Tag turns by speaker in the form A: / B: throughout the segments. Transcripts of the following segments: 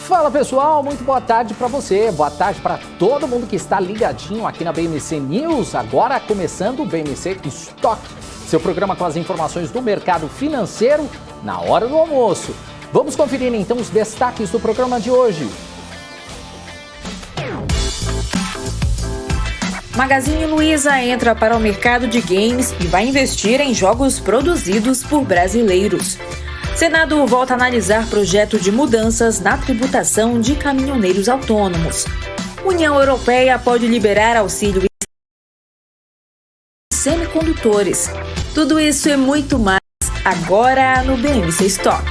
A: Fala pessoal, muito boa tarde para você, boa tarde para todo mundo que está ligadinho aqui na BMC News. Agora começando o BMC Stock, seu programa com as informações do mercado financeiro na hora do almoço. Vamos conferir então os destaques do programa de hoje.
B: Magazine Luiza entra para o mercado de games e vai investir em jogos produzidos por brasileiros. Senado volta a analisar projeto de mudanças na tributação de caminhoneiros autônomos. União Europeia pode liberar auxílio semicondutores. Tudo isso e muito mais agora no BMC Stock.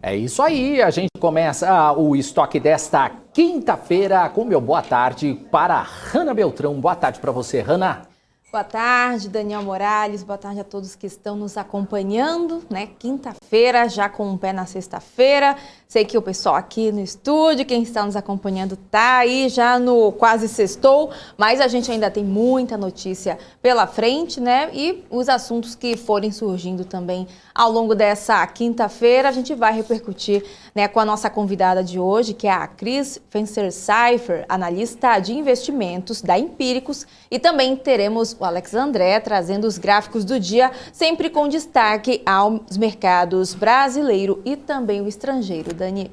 A: É isso aí, a gente começa o estoque desta quinta-feira com meu boa tarde para Hanna Beltrão. Boa tarde para você, Hanna.
C: Boa tarde, Daniel Morales, boa tarde a todos que estão nos acompanhando, né? Quinta-feira, já com um pé na sexta-feira. Sei que o pessoal aqui no estúdio, quem está nos acompanhando, tá aí já no quase sextou, mas a gente ainda tem muita notícia pela frente, né? E os assuntos que forem surgindo também ao longo dessa quinta-feira, a gente vai repercutir, né, com a nossa convidada de hoje, que é a Cris Fenster-Seifer, analista de investimentos da Empíricos, e também teremos o Alex André trazendo os gráficos do dia, sempre com destaque aos mercados brasileiro e também o estrangeiro. Dani.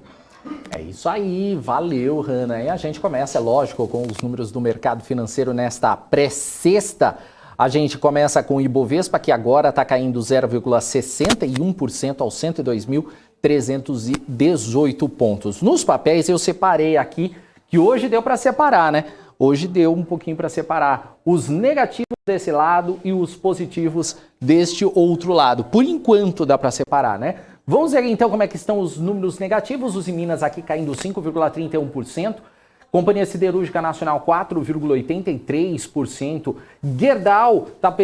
A: É isso aí, valeu, Hanna. E a gente começa, é lógico, com os números do mercado financeiro nesta pré-sexta. A gente começa com o Ibovespa, que agora está caindo 0,61% aos 102.318 pontos. Nos papéis eu separei aqui, que hoje deu para separar, né? Hoje deu um pouquinho para separar os negativos desse lado e os positivos deste outro lado. Por enquanto dá para separar, né? Vamos ver então como é que estão os números negativos. Os Minas aqui caindo 5,31%. Companhia Siderúrgica Nacional 4,83%. Gerdau tá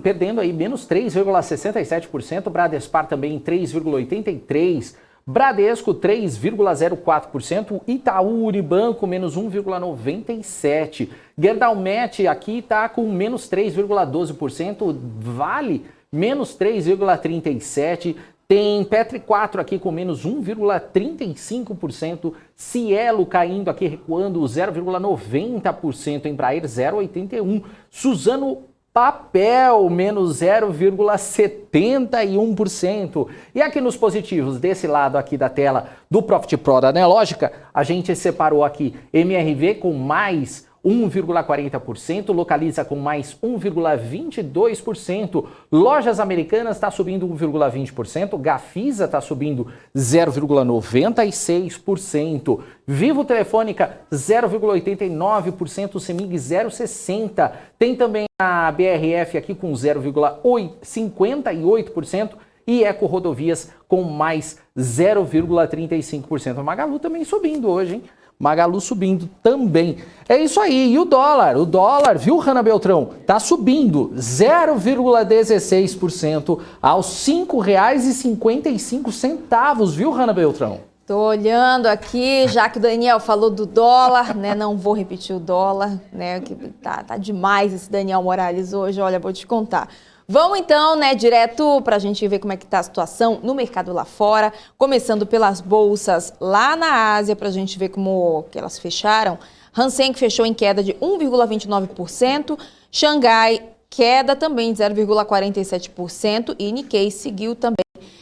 A: perdendo aí menos 3,67%. Bradespar também 3,83%. Bradesco 3,04%, Itaú Unibanco menos 1,97%, Gerdau Met aqui está com menos 3,12%, Vale menos 3,37%, tem Petri 4 aqui com menos 1,35%, Cielo caindo aqui recuando 0,90%, Embraer 0,81%, Suzano Papel, menos 0,71%. E aqui nos positivos, desse lado aqui da tela do Profit Pro da Nelogica, a gente separou aqui MRV com mais 1,40%, Localiza com mais 1,22%, Lojas Americanas está subindo 1,20%, Gafisa está subindo 0,96%, Vivo Telefônica 0,89%, Semig 0,60%, tem também a BRF aqui com 0,58% e Eco Rodovias com mais 0,35%. A Magalu também subindo hoje, hein? Magalu subindo também. É isso aí. E o dólar, viu, Hanna Beltrão? Tá subindo 0,16% aos R$ 5,55, viu, Hanna Beltrão?
C: Tô olhando aqui, já que o Daniel falou do dólar, né? Não vou repetir o dólar, né? Que tá demais esse Daniel Morales hoje, olha, vou te contar. Vamos então, né, direto para a gente ver como é que está a situação no mercado lá fora, começando pelas bolsas lá na Ásia, para a gente ver como que elas fecharam. Hang Seng fechou em queda de 1,29%, Xangai queda também de 0,47% e Nikkei seguiu também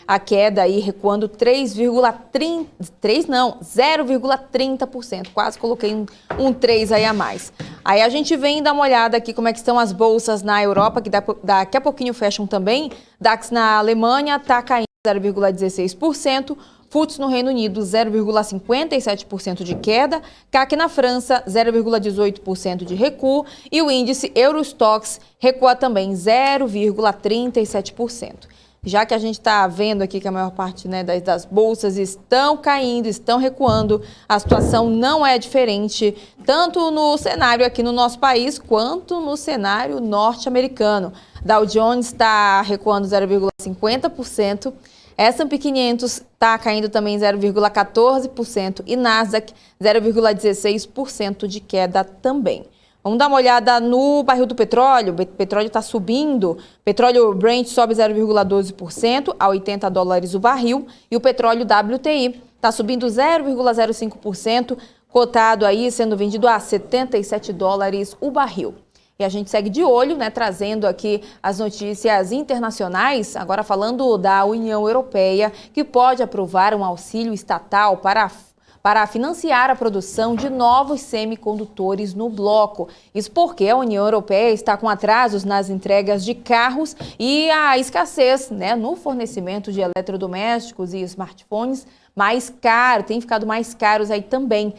C: a queda aí recuando 0,30%, quase coloquei um 3 aí a mais. Aí a gente vem dar uma olhada aqui como é que estão as bolsas na Europa, que daqui a pouquinho fecham também. DAX na Alemanha está caindo 0,16%, FTSE no Reino Unido 0,57% de queda, CAC na França 0,18% de recuo e o índice Eurostoxx recua também 0,37%. Já que a gente está vendo aqui que a maior parte, né, das bolsas estão caindo, estão recuando, a situação não é diferente, tanto no cenário aqui no nosso país, quanto no cenário norte-americano. Dow Jones está recuando 0,50%, S&P 500 está caindo também 0,14% e Nasdaq 0,16% de queda também. Vamos dar uma olhada no barril do petróleo. O petróleo está subindo. Petróleo Brent sobe 0,12% a $80 o barril. E o petróleo WTI está subindo 0,05%, cotado aí, sendo vendido a $77 o barril. E a gente segue de olho, né, trazendo aqui as notícias internacionais, agora falando da União Europeia, que pode aprovar um auxílio estatal para financiar a produção de novos semicondutores no bloco. Isso porque a União Europeia está com atrasos nas entregas de carros e a escassez, né, no fornecimento de eletrodomésticos e smartphones tem ficado mais caros aí também.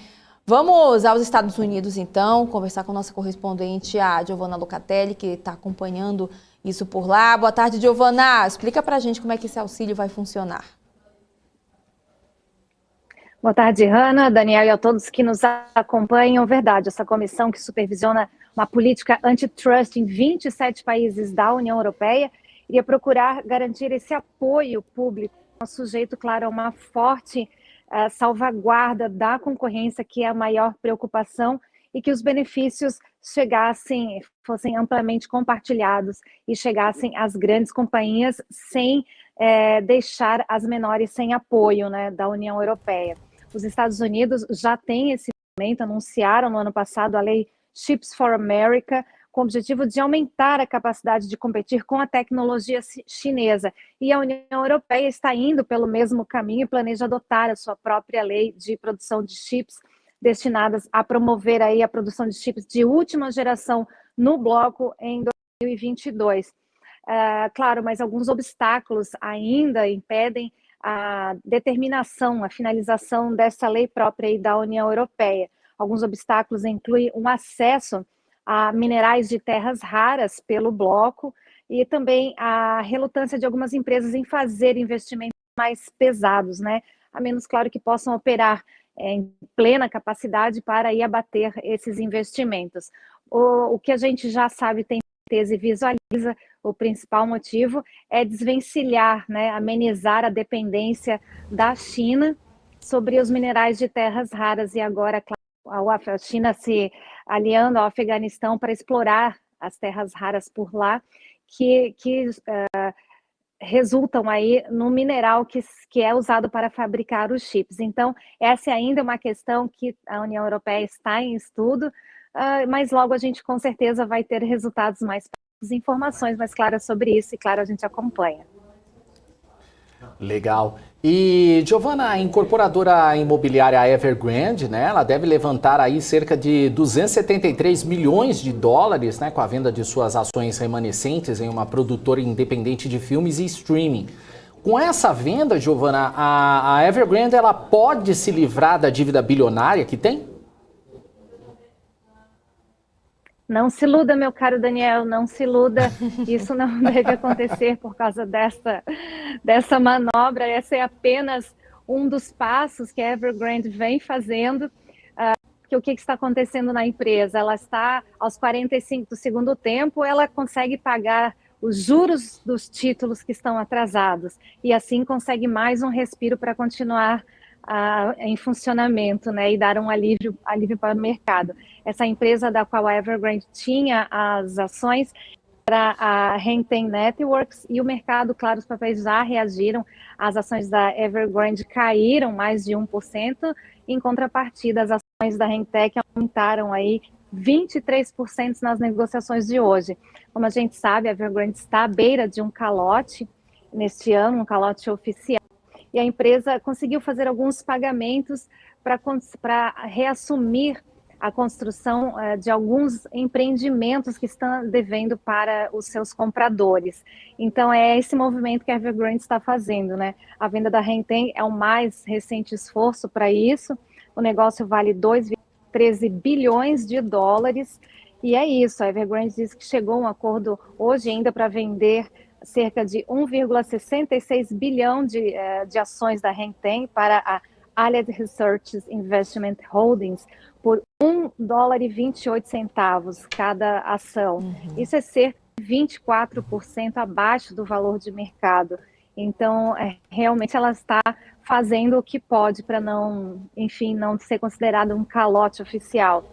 C: Vamos aos Estados Unidos, então, conversar com a nossa correspondente, a Giovana Locatelli, que está acompanhando isso por lá. Boa tarde, Giovana. Explica para a gente como é que esse auxílio vai funcionar.
D: Boa tarde, Hanna, Daniel e a todos que nos acompanham. Verdade, essa comissão que supervisiona uma política antitrust em 27 países da União Europeia iria procurar garantir esse apoio público, sujeito, claro, a uma forte salvaguarda da concorrência, que é a maior preocupação, e que os benefícios fossem amplamente compartilhados e chegassem às grandes companhias sem deixar as menores sem apoio, né, da União Europeia. Os Estados Unidos já têm esse movimento, anunciaram no ano passado a lei Chips for America, com o objetivo de aumentar a capacidade de competir com a tecnologia chinesa. E a União Europeia está indo pelo mesmo caminho e planeja adotar a sua própria lei de produção de chips destinadas a promover aí a produção de chips de última geração no bloco em 2022. Claro, mas alguns obstáculos ainda impedem a determinação, a finalização dessa lei própria aí da União Europeia. Alguns obstáculos incluem um acesso a minerais de terras raras pelo bloco e também a relutância de algumas empresas em fazer investimentos mais pesados, né? A menos, claro, que possam operar em plena capacidade para aí abater esses investimentos. O que a gente já sabe, tem certeza e visualiza, o principal motivo é desvencilhar, né, amenizar a dependência da China sobre os minerais de terras raras e agora, claro, a China se aliando ao Afeganistão para explorar as terras raras por lá, que resultam aí no mineral que é usado para fabricar os chips. Então, essa é ainda uma questão que a União Europeia está em estudo, mas logo a gente com certeza vai ter resultados mais práticos, informações mais claras sobre isso, e claro, a gente acompanha.
A: Legal. E, Giovana, a incorporadora imobiliária Evergrande, né, ela deve levantar aí cerca de 273 milhões de dólares, né, com a venda de suas ações remanescentes em uma produtora independente de filmes e streaming. Com essa venda, Giovana, a Evergrande, ela pode se livrar da dívida bilionária que tem?
D: Não se iluda, meu caro Daniel, não se iluda. Isso não deve acontecer por causa dessa manobra. Essa é apenas um dos passos que a Evergrande vem fazendo. Porque o que está acontecendo na empresa? Ela está aos 45 do segundo tempo, ela consegue pagar os juros dos títulos que estão atrasados e assim consegue mais um respiro para continuar em funcionamento, né, e dar um alívio para o mercado. Essa empresa da qual a Evergrande tinha as ações era a Renten Networks, e o mercado, claro, os papéis já reagiram, as ações da Evergrande caíram mais de 1%, em contrapartida as ações da Rentec aumentaram aí 23% nas negociações de hoje. Como a gente sabe, a Evergrande está à beira de um calote neste ano, um calote oficial, e a empresa conseguiu fazer alguns pagamentos para reassumir a construção de alguns empreendimentos que estão devendo para os seus compradores. Então, é esse movimento que a Evergrande está fazendo, né? A venda da Renten é o mais recente esforço para isso. O negócio vale 2,13 bilhões de dólares. E é isso, a Evergrande diz que chegou a um acordo hoje ainda para vender cerca de 1,66 bilhão de ações da Renten para a Allied Research Investment Holdings por $1,28 cada ação. Isso é cerca de 24% abaixo do valor de mercado. Então, realmente ela está fazendo o que pode para não, enfim, não ser considerada um calote oficial.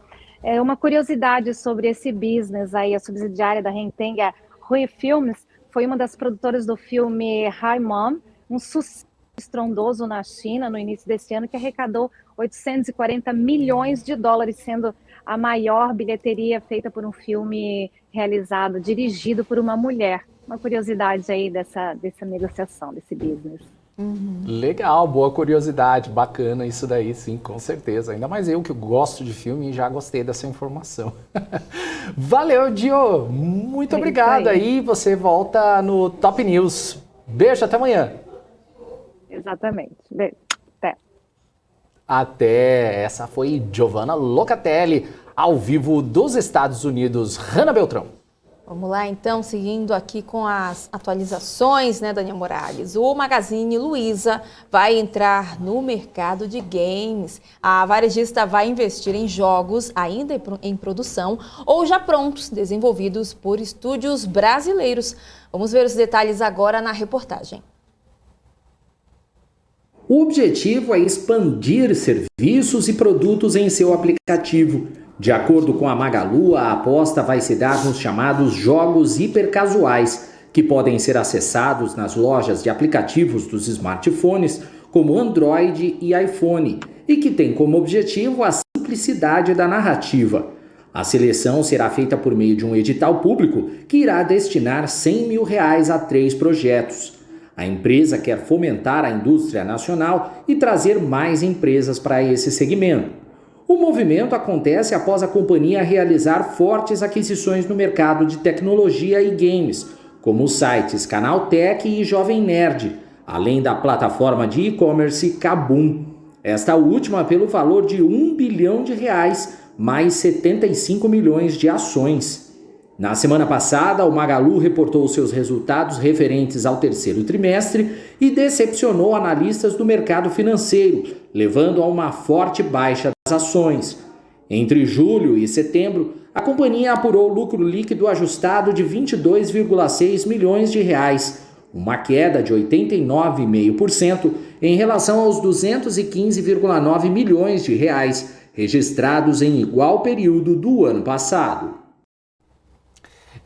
D: Uma curiosidade sobre esse business aí, a subsidiária da Hengteng, a Hui Films, foi uma das produtoras do filme Hi Mom, um sucesso estrondoso na China no início desse ano, que arrecadou 840 milhões de dólares, sendo a maior bilheteria feita por um filme realizado, dirigido por uma mulher. Uma curiosidade aí dessa negociação, desse business.
A: Legal, boa curiosidade, bacana isso daí, sim, com certeza. Ainda mais eu que gosto de filme e já gostei dessa informação. Valeu, Dio, muito obrigado aí. Você volta no Top News. Beijo, até amanhã.
D: Exatamente. Beijo. Até.
A: Até. Essa foi Giovanna Locatelli, ao vivo dos Estados Unidos. Hanna Beltrão.
C: Vamos lá, então, seguindo aqui com as atualizações, né, Daniel Morales? O Magazine Luiza vai entrar no mercado de games. A varejista vai investir em jogos ainda em produção ou já prontos, desenvolvidos por estúdios brasileiros. Vamos ver os detalhes agora na reportagem.
E: O objetivo é expandir serviços e produtos em seu aplicativo. De acordo com a Magalu, a aposta vai se dar nos chamados jogos hipercasuais, que podem ser acessados nas lojas de aplicativos dos smartphones, como Android e iPhone, e que tem como objetivo a simplicidade da narrativa. A seleção será feita por meio de um edital público que irá destinar R$100 mil a 3 projetos. A empresa quer fomentar a indústria nacional e trazer mais empresas para esse segmento. O movimento acontece após a companhia realizar fortes aquisições no mercado de tecnologia e games, como os sites Canaltech e Jovem Nerd, além da plataforma de e-commerce Kabum. Esta última pelo valor de R$1 bilhão, mais 75 milhões de ações. Na semana passada, o Magalu reportou seus resultados referentes ao terceiro trimestre e decepcionou analistas do mercado financeiro, levando a uma forte baixa das ações. Entre julho e setembro, a companhia apurou lucro líquido ajustado de R$22,6 milhões, uma queda de 89,5% em relação aos R$215,9 milhões registrados em igual período do ano passado.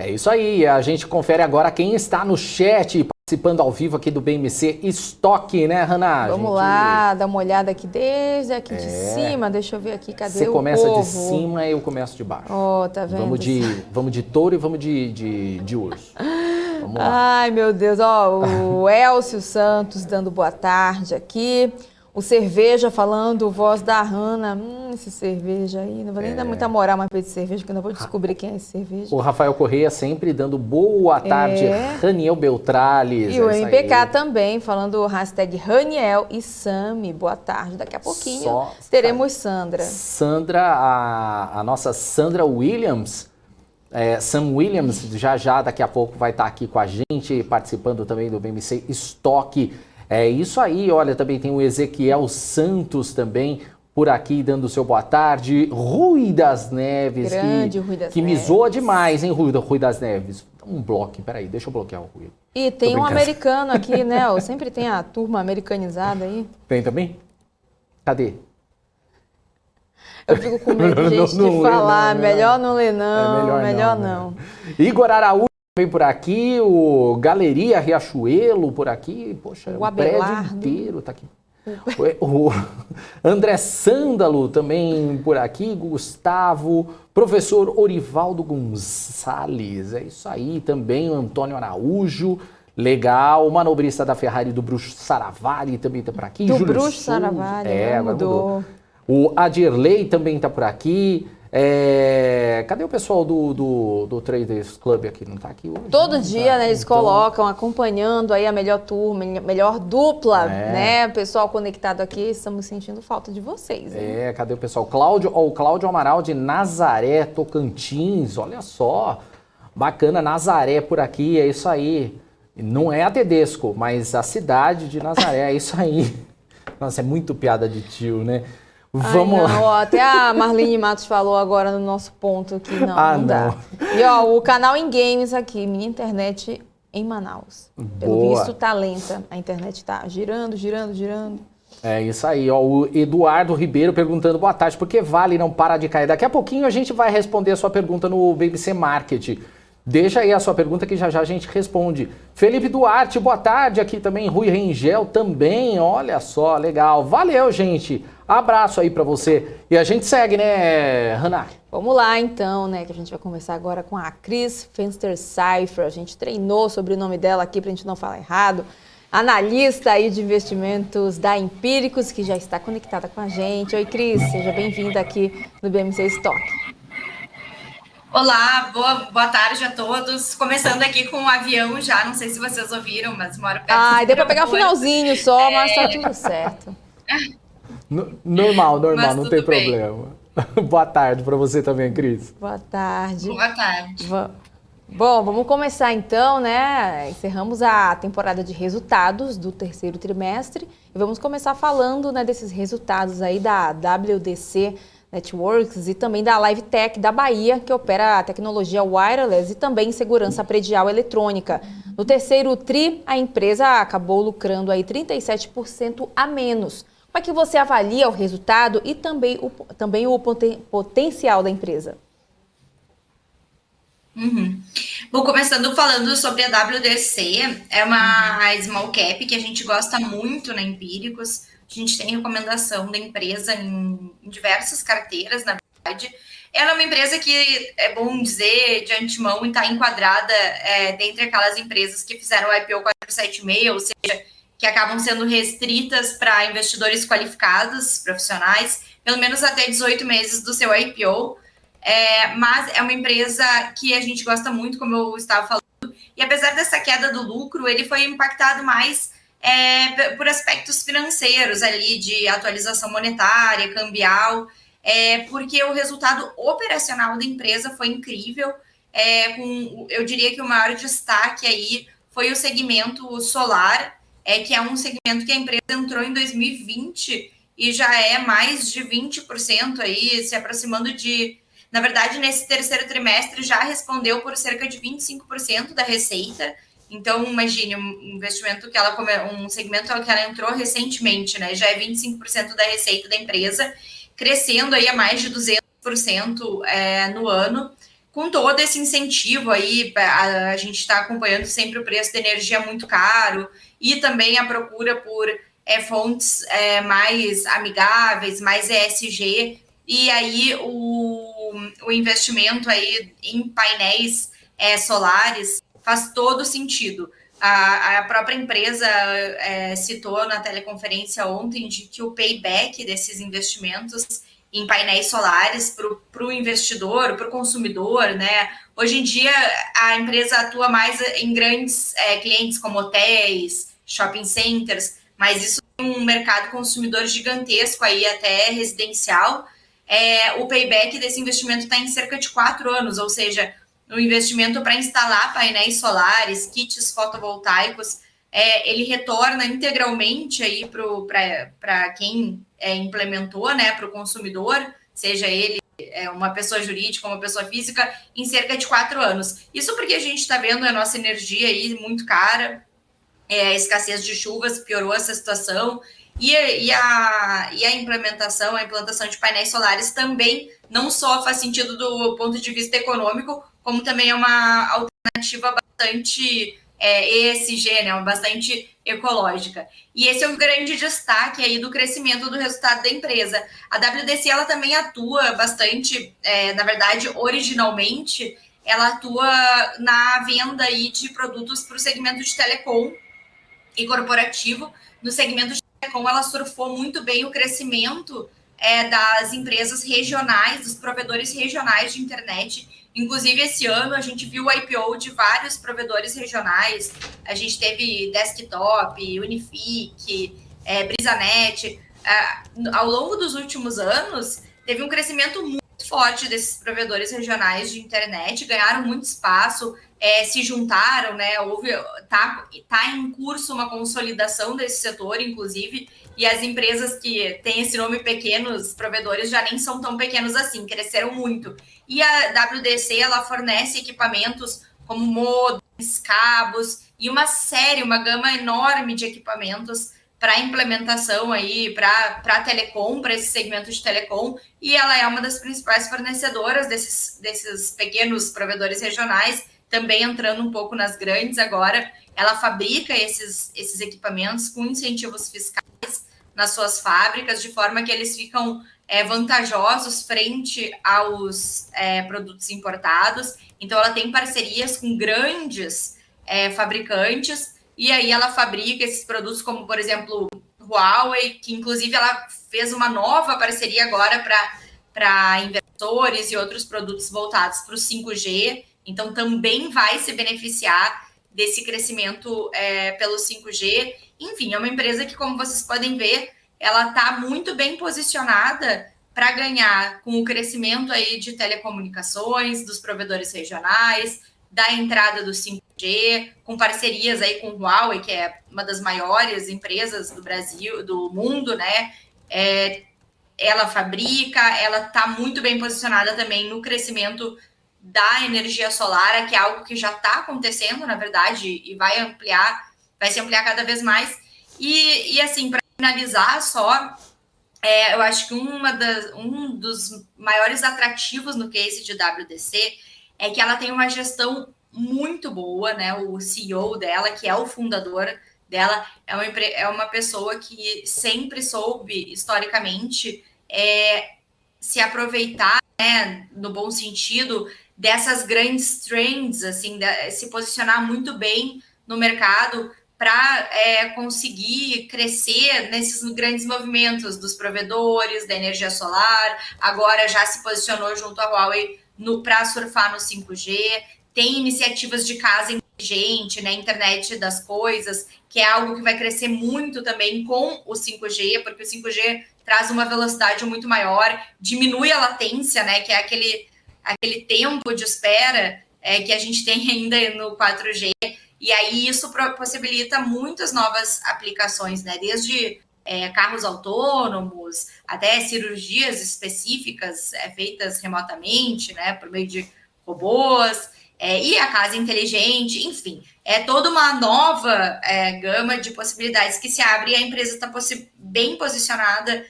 A: É isso aí, a gente confere agora quem está no chat, participando ao vivo aqui do BMC Estoque, né, Hanna?
C: Vamos lá, dar uma olhada aqui desde aqui de cima, deixa eu ver aqui, cadê o povo?
A: Você começa de cima e eu começo de baixo.
C: Ó, tá vendo?
A: Vamos de touro e vamos de urso. Vamos lá.
C: Ai, meu Deus, ó, o Elcio Santos dando boa tarde aqui. O Cerveja falando, voz da Hanna. Esse cerveja aí, não vou nem dar muita moral mais pra esse cerveja, que eu não vou descobrir quem é esse cerveja.
A: O Rafael Correia sempre dando boa tarde, Raniel Beltrales.
C: E o MPK também, falando hashtag Raniel e Sami, boa tarde. Daqui a pouquinho teremos Sandra.
A: A nossa Sandra Williams, Sam Williams, já daqui a pouco vai estar aqui com a gente, participando também do BMC Estoque. É isso aí, olha, também tem o Ezequiel Santos também por aqui dando o seu boa tarde. Rui das Neves,
C: grande Rui das
A: que
C: Neves.
A: Me zoa demais, hein, Rui das Neves. Um bloco, peraí, deixa eu bloquear o Rui.
C: E tem um americano aqui, né? Sempre tem a turma americanizada aí.
A: Tem também? Cadê?
C: Eu fico com medo, gente, de falar. Melhor não ler, não. Melhor não.
A: Igor Araújo vem por aqui, o Galeria Riachuelo por aqui, poxa, o prédio inteiro tá aqui. O André Sândalo também por aqui, Gustavo, professor Orivaldo Gonçalves, é isso aí, também o Antônio Araújo, legal, o manobrista da Ferrari do Bruxo Saravari também tá por aqui.
C: Do Bruxo Saravari,
A: agora mudou. O Adirley também tá por aqui. Cadê o pessoal do Traders Club aqui? Não tá aqui hoje?
C: Todo dia, né, eles colocam, acompanhando aí a melhor turma, melhor dupla, né? Pessoal conectado aqui, estamos sentindo falta de vocês. Hein?
A: Cadê o pessoal? O Cláudio Amaral de Nazaré, Tocantins, olha só. Bacana, Nazaré por aqui, é isso aí. Não é a Tedesco, mas a cidade de Nazaré, é isso aí. Nossa, é muito piada de tio, né? Vamos lá.
C: Ó, até a Marlene Matos falou agora no nosso ponto aqui. Não dá. E ó, o canal em games aqui, minha internet em Manaus. Pelo visto tá lenta. A internet tá girando.
A: É isso aí, ó, o Eduardo Ribeiro perguntando, boa tarde, por que Vale não para de cair? Daqui a pouquinho a gente vai responder a sua pergunta no BBC Market. Deixa aí a sua pergunta que já já a gente responde. Felipe Duarte, boa tarde, aqui também, Rui Rengel também, olha só, legal. Valeu, gente, abraço aí pra você. E a gente segue, né, Hannah?
C: Vamos lá então, né, que a gente vai conversar agora com a Cris Fenster-Cipher. A gente treinou sobre o nome dela aqui pra gente não falar errado. Analista aí de investimentos da Empíricos, que já está conectada com a gente. Oi, Cris, seja bem-vinda aqui no BMC Stock.
F: Olá, boa tarde a todos. Começando aqui com o avião já, não sei se vocês ouviram, mas moro perto do
C: Deu para pegar o finalzinho só, mas tá tudo certo.
A: Normal, não tem problema. Boa tarde para você também, Cris.
C: Boa tarde.
F: Boa tarde.
C: Bom, vamos começar então, né? Encerramos a temporada de resultados do terceiro trimestre e vamos começar falando, né, desses resultados aí da WDC Networks e também da LiveTech da Bahia, que opera a tecnologia wireless e também segurança predial eletrônica. No terceiro TRI, a empresa acabou lucrando aí 37% a menos. Como é que você avalia o resultado e também o potencial da empresa?
F: Bom, começando falando sobre a WDC, é uma small cap que a gente gosta muito na Empíricos. A gente tem recomendação da empresa em diversas carteiras, na verdade. Ela é uma empresa que, é bom dizer de antemão, está enquadrada dentre aquelas empresas que fizeram o IPO 476, ou seja, que acabam sendo restritas para investidores qualificados, profissionais, pelo menos até 18 meses do seu IPO. Mas é uma empresa que a gente gosta muito, como eu estava falando, e apesar dessa queda do lucro, ele foi impactado mais por aspectos financeiros ali, de atualização monetária, cambial, porque o resultado operacional da empresa foi incrível, eu diria que o maior destaque aí foi o segmento solar, que é um segmento que a empresa entrou em 2020 e já é mais de 20% aí, se aproximando de... Na verdade, nesse terceiro trimestre já respondeu por cerca de 25% da receita. Então, imagine um investimento um segmento que ela entrou recentemente, né? Já é 25% da receita da empresa, crescendo aí a mais de 200% no ano, com todo esse incentivo aí. A gente está acompanhando sempre o preço da energia muito caro e também a procura por fontes mais amigáveis, mais ESG. E aí o investimento aí em painéis solares faz todo sentido. A própria empresa citou na teleconferência ontem de que o payback desses investimentos em painéis solares para o investidor, para o consumidor, né? Hoje em dia a empresa atua mais em grandes clientes como hotéis, shopping centers, mas isso tem um mercado consumidor gigantesco aí, até residencial. O payback desse investimento está em cerca de 4 anos, ou seja, o investimento para instalar painéis solares, kits fotovoltaicos, ele retorna integralmente aí para quem implementou, né, para o consumidor, seja ele uma pessoa jurídica ou uma pessoa física, em cerca de 4 anos. Isso porque a gente está vendo a nossa energia aí muito cara, a escassez de chuvas piorou essa situação, e a implantação de painéis solares também não só faz sentido do ponto de vista econômico, como também é uma alternativa bastante ESG, né, bastante ecológica. E esse é um grande destaque aí do crescimento do resultado da empresa. A WDC, ela também atua bastante, na verdade, originalmente, ela atua na venda aí de produtos para o segmento de telecom e corporativo. No segmento de telecom, ela surfou muito bem o crescimento das empresas regionais, dos provedores regionais de internet. Inclusive, esse ano, a gente viu o IPO de vários provedores regionais. A gente teve Desktop, Unifique, Brisanet. Ao longo dos últimos anos, teve um crescimento muito forte desses provedores regionais de internet, ganharam muito espaço, se juntaram, né? Tá em curso uma consolidação desse setor, inclusive, e as empresas que têm esse nome pequenos, provedores, já nem são tão pequenos assim, cresceram muito. E a WDC, ela fornece equipamentos como modems, cabos e uma gama enorme de equipamentos para implementação aí, para telecom, para esse segmento de telecom, e ela é uma das principais fornecedoras desses pequenos provedores regionais, também entrando um pouco nas grandes agora. Ela fabrica esses equipamentos com incentivos fiscais nas suas fábricas, de forma que eles ficam vantajosos frente aos produtos importados. Então, ela tem parcerias com grandes fabricantes, e aí ela fabrica esses produtos, como, por exemplo, Huawei, que inclusive ela fez uma nova parceria agora para inversores e outros produtos voltados para o 5G. Então, também vai se beneficiar desse crescimento pelo 5G. Enfim, é uma empresa que, como vocês podem ver, ela está muito bem posicionada para ganhar com o crescimento aí de telecomunicações, dos provedores regionais, da entrada do 5G, com parcerias aí com o Huawei, que é uma das maiores empresas do Brasil, do mundo, né? Ela fabrica, ela está muito bem posicionada também no crescimento da energia solar, que é algo que já está acontecendo, na verdade, e vai se ampliar cada vez mais. E assim, para finalizar só, eu acho que um dos maiores atrativos no case de WDC é que ela tem uma gestão muito boa, né? O CEO dela, que é o fundador dela, é uma pessoa que sempre soube, historicamente, se aproveitar, né, no bom sentido, dessas grandes trends, assim, se posicionar muito bem no mercado para conseguir crescer nesses grandes movimentos dos provedores, da energia solar. Agora já se posicionou junto à Huawei para surfar no 5G. Tem iniciativas de casa inteligente, né, internet das coisas, que é algo que vai crescer muito também com o 5G, porque o 5G traz uma velocidade muito maior, diminui a latência, né, que é aquele tempo de espera que a gente tem ainda no 4G, e aí isso possibilita muitas novas aplicações, né, desde carros autônomos, até cirurgias específicas feitas remotamente, né, por meio de robôs, e a casa inteligente, enfim, é toda uma nova gama de possibilidades que se abre, e a empresa está bem posicionada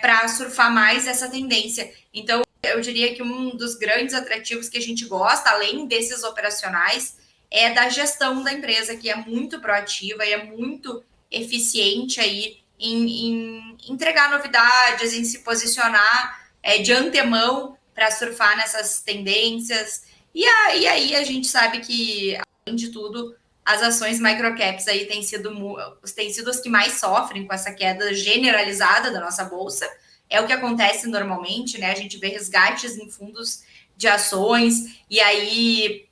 F: para surfar mais essa tendência. Então, eu diria que um dos grandes atrativos que a gente gosta, além desses operacionais, é da gestão da empresa, que é muito proativa e é muito eficiente aí em entregar novidades, em se posicionar de antemão para surfar nessas tendências. E aí a gente sabe que, além de tudo, as ações microcaps aí têm sido as que mais sofrem com essa queda generalizada da nossa bolsa. É o que acontece normalmente, né? A gente vê resgates em fundos de ações, e aí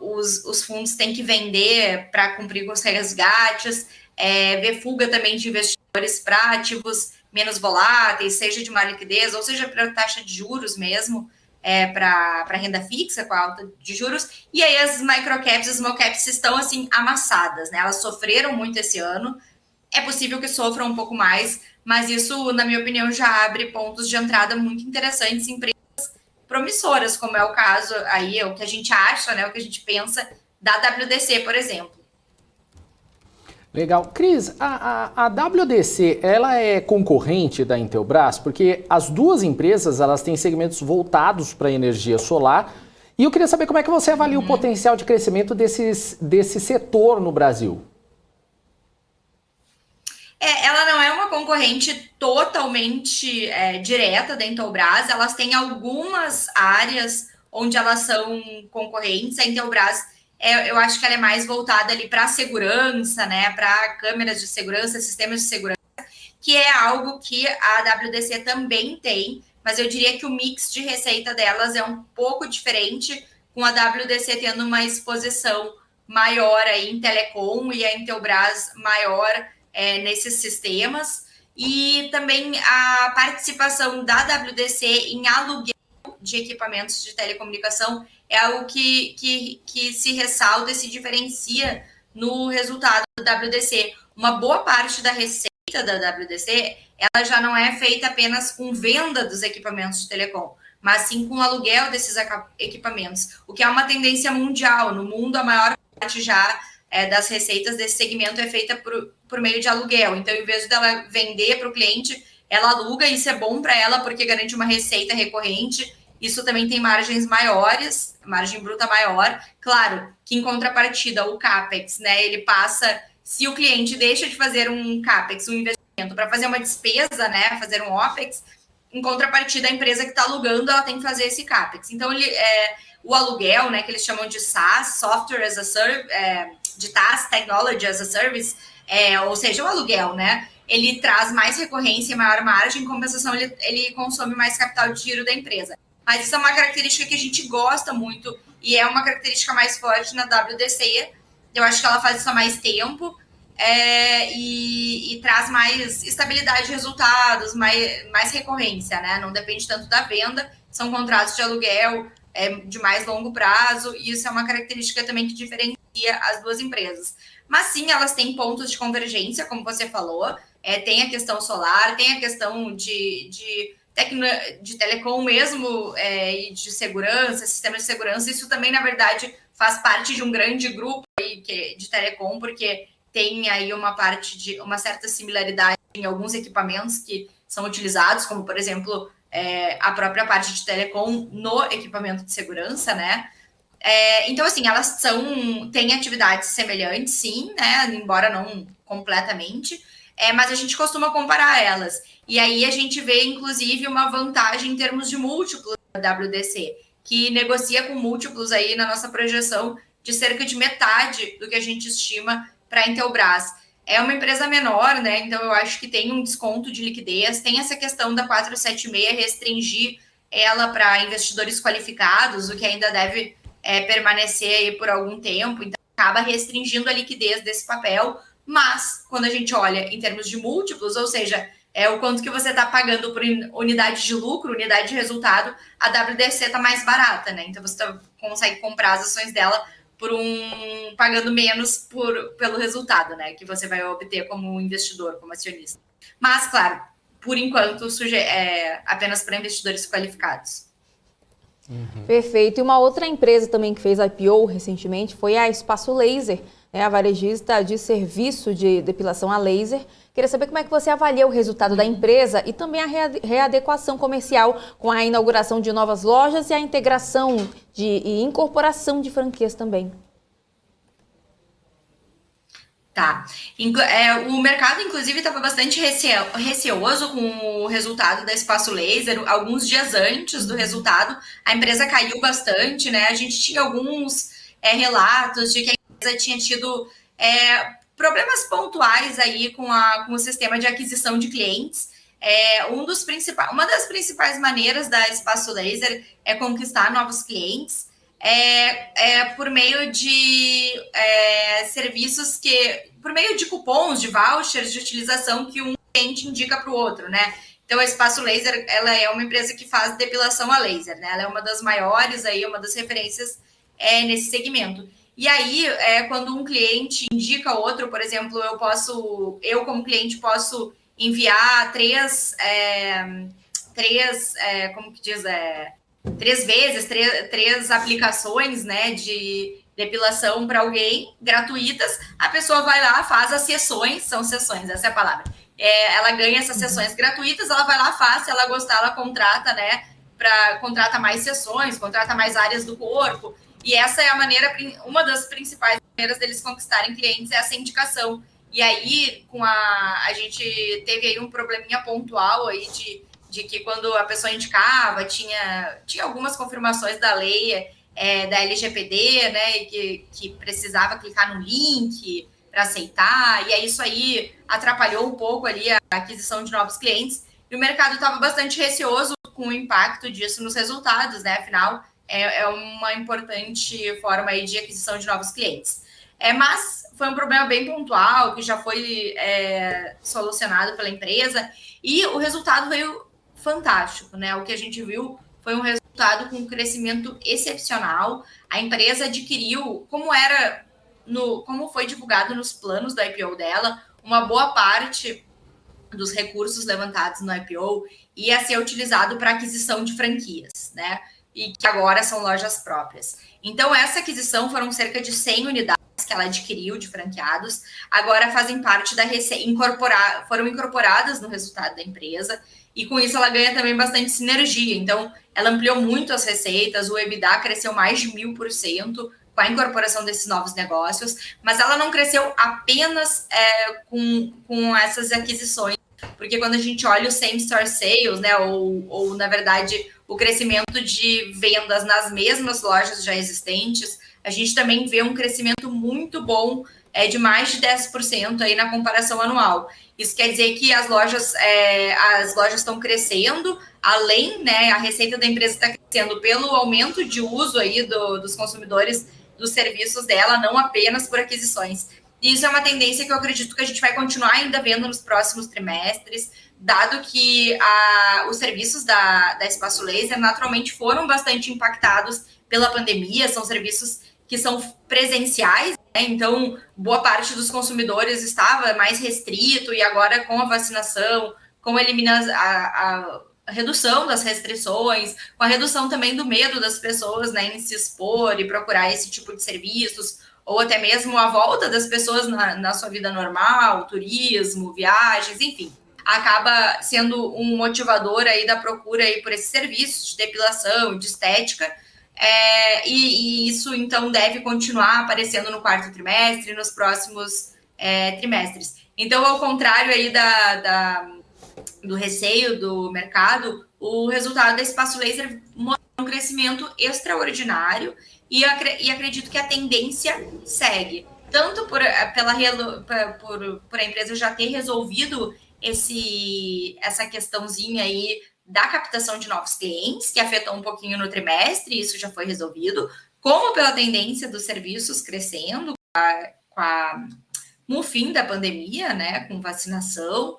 F: os fundos têm que vender para cumprir com os resgates, ver fuga também de investidores para ativos menos voláteis, seja de maior liquidez, ou seja para taxa de juros mesmo, para renda fixa com a alta de juros. E aí as microcaps e small caps estão assim amassadas, né? Elas sofreram muito esse ano, é possível que sofram um pouco mais, mas isso, na minha opinião, já abre pontos de entrada muito interessantes em empresas promissoras, como é o caso aí, é o que a gente acha, né, o que a gente pensa da WDC, por exemplo.
A: Legal. Cris, a WDC, ela é concorrente da Intelbras? Porque as duas empresas, elas têm segmentos voltados para a energia solar, e eu queria saber como é que você avalia o potencial de crescimento desse setor no Brasil.
F: Ela não é uma concorrente totalmente direta da Intelbras, elas têm algumas áreas onde elas são concorrentes. A Intelbras, eu acho que ela é mais voltada ali para a segurança, né, para câmeras de segurança, sistemas de segurança, que é algo que a WDC também tem, mas eu diria que o mix de receita delas é um pouco diferente, com a WDC tendo uma exposição maior aí em telecom e a Intelbras maior nesses sistemas, e também a participação da WDC em aluguel de equipamentos de telecomunicação é algo que se ressalta e se diferencia no resultado da WDC. Uma boa parte da receita da WDC, ela já não é feita apenas com venda dos equipamentos de telecom, mas sim com aluguel desses equipamentos, o que é uma tendência mundial. No mundo, a maior parte já das receitas desse segmento é feita por meio de aluguel. Então, em vez dela vender para o cliente, ela aluga, isso é bom para ela porque garante uma receita recorrente. Isso também tem margens maiores, margem bruta maior. Claro que em contrapartida, o CAPEX, né, ele passa, se o cliente deixa de fazer um CAPEX, um investimento, para fazer uma despesa, né, fazer um OPEX, em contrapartida, a empresa que está alugando, ela tem que fazer esse CAPEX. Então, o aluguel, né, que eles chamam de SaaS, Software as a Service, de TaaS, Technology as a Service, ou seja, o aluguel, né, ele traz mais recorrência e maior margem, em compensação, ele consome mais capital de giro da empresa. Mas isso é uma característica que a gente gosta muito e é uma característica mais forte na WDC. Eu acho que ela faz isso há mais tempo e traz mais estabilidade de resultados, mais recorrência, né? Não depende tanto da venda, são contratos de aluguel de mais longo prazo e isso é uma característica também que diferencia as duas empresas. Mas sim, elas têm pontos de convergência, como você falou, tem a questão solar, tem a questão de telecom mesmo, e de segurança, sistema de segurança, isso também, na verdade, faz parte de um grande grupo aí de telecom, porque tem aí uma certa similaridade em alguns equipamentos que são utilizados, como, por exemplo, a própria parte de telecom no equipamento de segurança, né? Então, assim, elas têm atividades semelhantes, sim, né? Embora não completamente, mas a gente costuma comparar elas. E aí a gente vê, inclusive, uma vantagem em termos de múltiplos da WDC, que negocia com múltiplos aí na nossa projeção de cerca de metade do que a gente estima para a Intelbras. É uma empresa menor, né? Então eu acho que tem um desconto de liquidez, tem essa questão da 476 restringir ela para investidores qualificados, o que ainda deve permanecer aí por algum tempo, então acaba restringindo a liquidez desse papel. Mas, quando a gente olha em termos de múltiplos, ou seja, o quanto que você está pagando por unidade de lucro, unidade de resultado, a WDC está mais barata, né? Então, você consegue comprar as ações dela pagando menos pelo resultado, né? Que você vai obter como investidor, como acionista. Mas, claro, por enquanto, apenas para investidores qualificados.
C: Uhum. Perfeito. E uma outra empresa também que fez IPO recentemente foi a Espaço Laser, né, a varejista de serviço de depilação a laser. Queria saber como é que você avalia o resultado da empresa e também a readequação comercial com a inauguração de novas lojas e a integração e incorporação de franquias também.
F: Tá. O mercado, inclusive, estava bastante receoso com o resultado da Espaço Laser. Alguns dias antes do resultado, a empresa caiu bastante, né? A gente tinha alguns relatos de que a empresa tinha tido problemas pontuais aí com o sistema de aquisição de clientes. Uma das principais maneiras da Espaço Laser é conquistar novos clientes. Por meio de serviços por meio de cupons, de vouchers de utilização que um cliente indica para o outro, né? Então, a Espaço Laser, ela é uma empresa que faz depilação a laser, né? Ela é uma das maiores aí, uma das referências nesse segmento. E aí, quando um cliente indica outro, por exemplo, eu como cliente posso enviar três aplicações, né, de depilação para alguém gratuitas, a pessoa vai lá, faz as sessões, são sessões, essa é a palavra. Ela ganha essas sessões gratuitas, ela vai lá, faz, se ela gostar, ela contrata, né, contrata mais sessões, contrata mais áreas do corpo, e essa é uma das principais maneiras deles conquistarem clientes, é essa indicação. E aí, a gente teve aí um probleminha pontual aí de que quando a pessoa indicava, tinha algumas confirmações da lei, da LGPD, né, que precisava clicar no link para aceitar, e aí isso aí atrapalhou um pouco ali a aquisição de novos clientes, e o mercado estava bastante receoso com o impacto disso nos resultados, né, afinal, é uma importante forma aí de aquisição de novos clientes. Mas foi um problema bem pontual, que já foi solucionado pela empresa, e o resultado veio fantástico, né? O que a gente viu foi um resultado com um crescimento excepcional. A empresa adquiriu, como foi divulgado nos planos do IPO dela, uma boa parte dos recursos levantados no IPO ia ser utilizado para aquisição de franquias, né? E que agora são lojas próprias. Então, essa aquisição foram cerca de 100 unidades que ela adquiriu de franqueados, agora fazem parte da foram incorporadas no resultado da empresa, e com isso ela ganha também bastante sinergia. Então, ela ampliou muito as receitas, o EBITDA cresceu mais de 1000% com a incorporação desses novos negócios, mas ela não cresceu apenas com essas aquisições, porque quando a gente olha o same-store sales, né, ou na verdade o crescimento de vendas nas mesmas lojas já existentes, a gente também vê um crescimento muito bom, de mais de 10% aí na comparação anual. Isso quer dizer que as lojas estão crescendo, além, né, a receita da empresa está crescendo pelo aumento de uso aí dos consumidores dos serviços dela, não apenas por aquisições. E isso é uma tendência que eu acredito que a gente vai continuar ainda vendo nos próximos trimestres, dado que os serviços da Espaço Laser naturalmente foram bastante impactados pela pandemia, são serviços que são presenciais, né? Então boa parte dos consumidores estava mais restrito, e agora com a vacinação, com a redução das restrições, com a redução também do medo das pessoas, né, em se expor e procurar esse tipo de serviços, ou até mesmo a volta das pessoas na sua vida normal, turismo, viagens, enfim, acaba sendo um motivador aí da procura aí por esses serviços de depilação, de estética, e isso então deve continuar aparecendo no quarto trimestre e nos próximos trimestres. Então, ao contrário aí do receio do mercado, o resultado da Espaço Laser mostra um crescimento extraordinário, e acredito que a tendência segue, tanto por a empresa já ter resolvido essa questãozinha aí da captação de novos clientes, que afetou um pouquinho no trimestre, isso já foi resolvido, como pela tendência dos serviços crescendo com o fim da pandemia, né, com vacinação,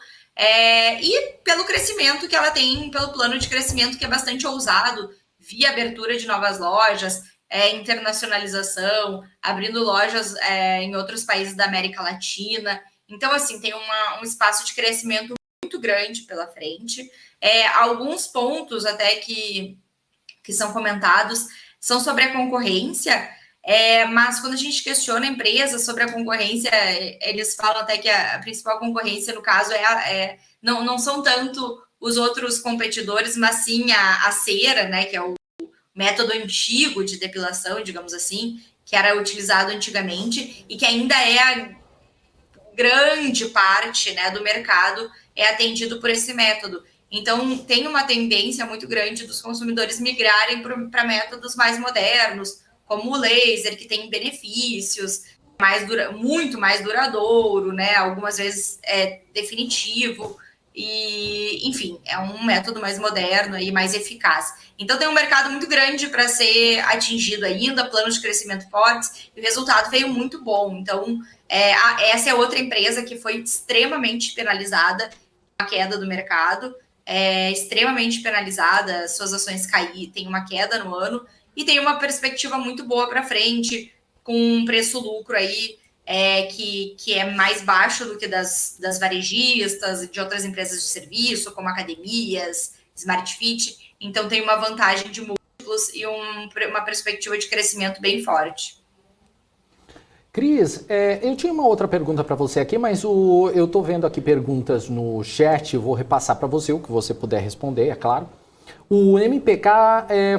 F: e pelo crescimento que ela tem, pelo plano de crescimento que é bastante ousado, via abertura de novas lojas, internacionalização, abrindo lojas em outros países da América Latina. Então, assim, tem um espaço de crescimento muito grande pela frente. Alguns pontos até que são comentados são sobre a concorrência, mas quando a gente questiona a empresa sobre a concorrência, eles falam até que a principal concorrência, no caso, não são tanto os outros competidores, mas sim a cera, né, que é o método antigo de depilação, digamos assim, que era utilizado antigamente e que ainda é a grande parte, né, do mercado atendido por esse método. Então, tem uma tendência muito grande dos consumidores migrarem para métodos mais modernos, como o laser, que tem benefícios, muito mais duradouro, né? Algumas vezes definitivo, e, enfim, é um método mais moderno e mais eficaz. Então, tem um mercado muito grande para ser atingido ainda, planos de crescimento fortes, e o resultado veio muito bom. Então, essa é outra empresa que foi extremamente penalizada com a queda do mercado, extremamente penalizada, suas ações tem uma queda no ano, e tem uma perspectiva muito boa para frente, com um preço-lucro aí que é mais baixo do que das varejistas, de outras empresas de serviço, como academias, Smart Fit. Então, tem uma vantagem de múltiplos e uma perspectiva de crescimento bem forte.
A: Cris, eu tinha uma outra pergunta para você aqui, mas eu estou vendo aqui perguntas no chat, eu vou repassar para você, o que você puder responder, é claro. O MPK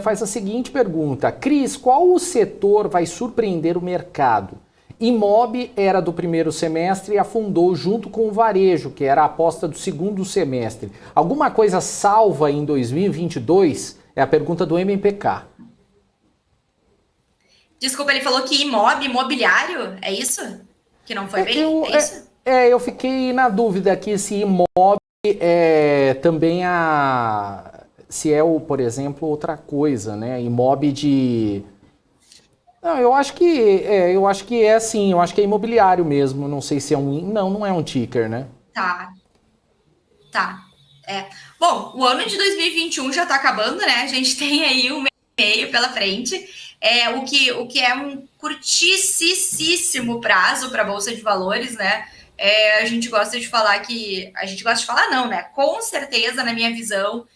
A: faz a seguinte pergunta: Cris, qual o setor vai surpreender o mercado? Imob era do primeiro semestre e afundou junto com o varejo, que era a aposta do segundo semestre. Alguma coisa salva em 2022? É a pergunta do MPK.
F: Desculpa, ele falou que imobiliário, é isso? Que não foi bem? É isso?
A: Eu fiquei na dúvida aqui se imob também se por exemplo, outra coisa, né? Imob de... Não, eu acho que é assim, eu acho que é imobiliário mesmo, não sei se é não é um ticker, né?
F: Tá. Bom, o ano de 2021 já tá acabando, né? A gente tem aí um mês e meio pela frente. O que é um curtíssimo prazo para a Bolsa de Valores, né? A gente gosta de falar não, né? Com certeza, na minha visão,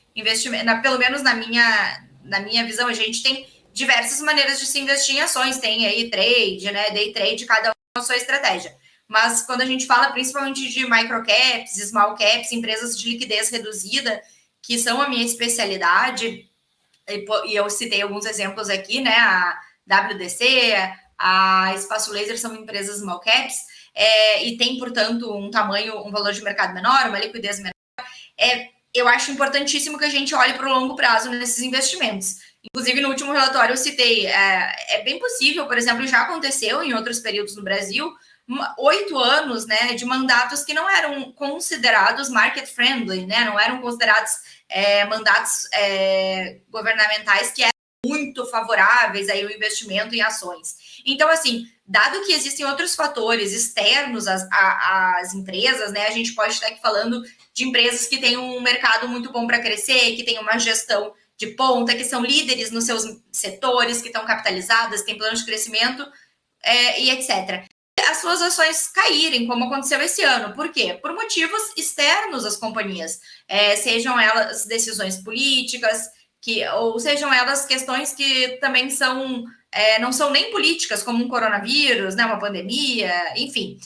F: pelo menos na minha visão, a gente tem diversas maneiras de se investir em ações. Tem aí trade, né? Day trade, cada um a sua estratégia. Mas quando a gente fala principalmente de microcaps, small caps, empresas de liquidez reduzida, que são a minha especialidade, e eu citei alguns exemplos aqui, né? A WDC, a Espaço Laser são empresas small caps, e tem, portanto, um valor de mercado menor, uma liquidez menor. Eu acho importantíssimo que a gente olhe para o longo prazo nesses investimentos. Inclusive, no último relatório eu citei, é bem possível, por exemplo, já aconteceu em outros períodos no Brasil, 8 anos, né, de mandatos que não eram considerados market friendly, né, não eram considerados mandatos governamentais que eram muito favoráveis aí ao investimento em ações. Então, assim, dado que existem outros fatores externos às empresas, né, a gente pode estar aqui falando de empresas que têm um mercado muito bom para crescer, que têm uma gestão de ponta, que são líderes nos seus setores, que estão capitalizadas, têm planos de crescimento e etc. As suas ações caírem, como aconteceu esse ano. Por quê? Por motivos externos às companhias, sejam elas decisões políticas, ou sejam elas questões que também não são nem políticas, como um coronavírus, né, uma pandemia, enfim.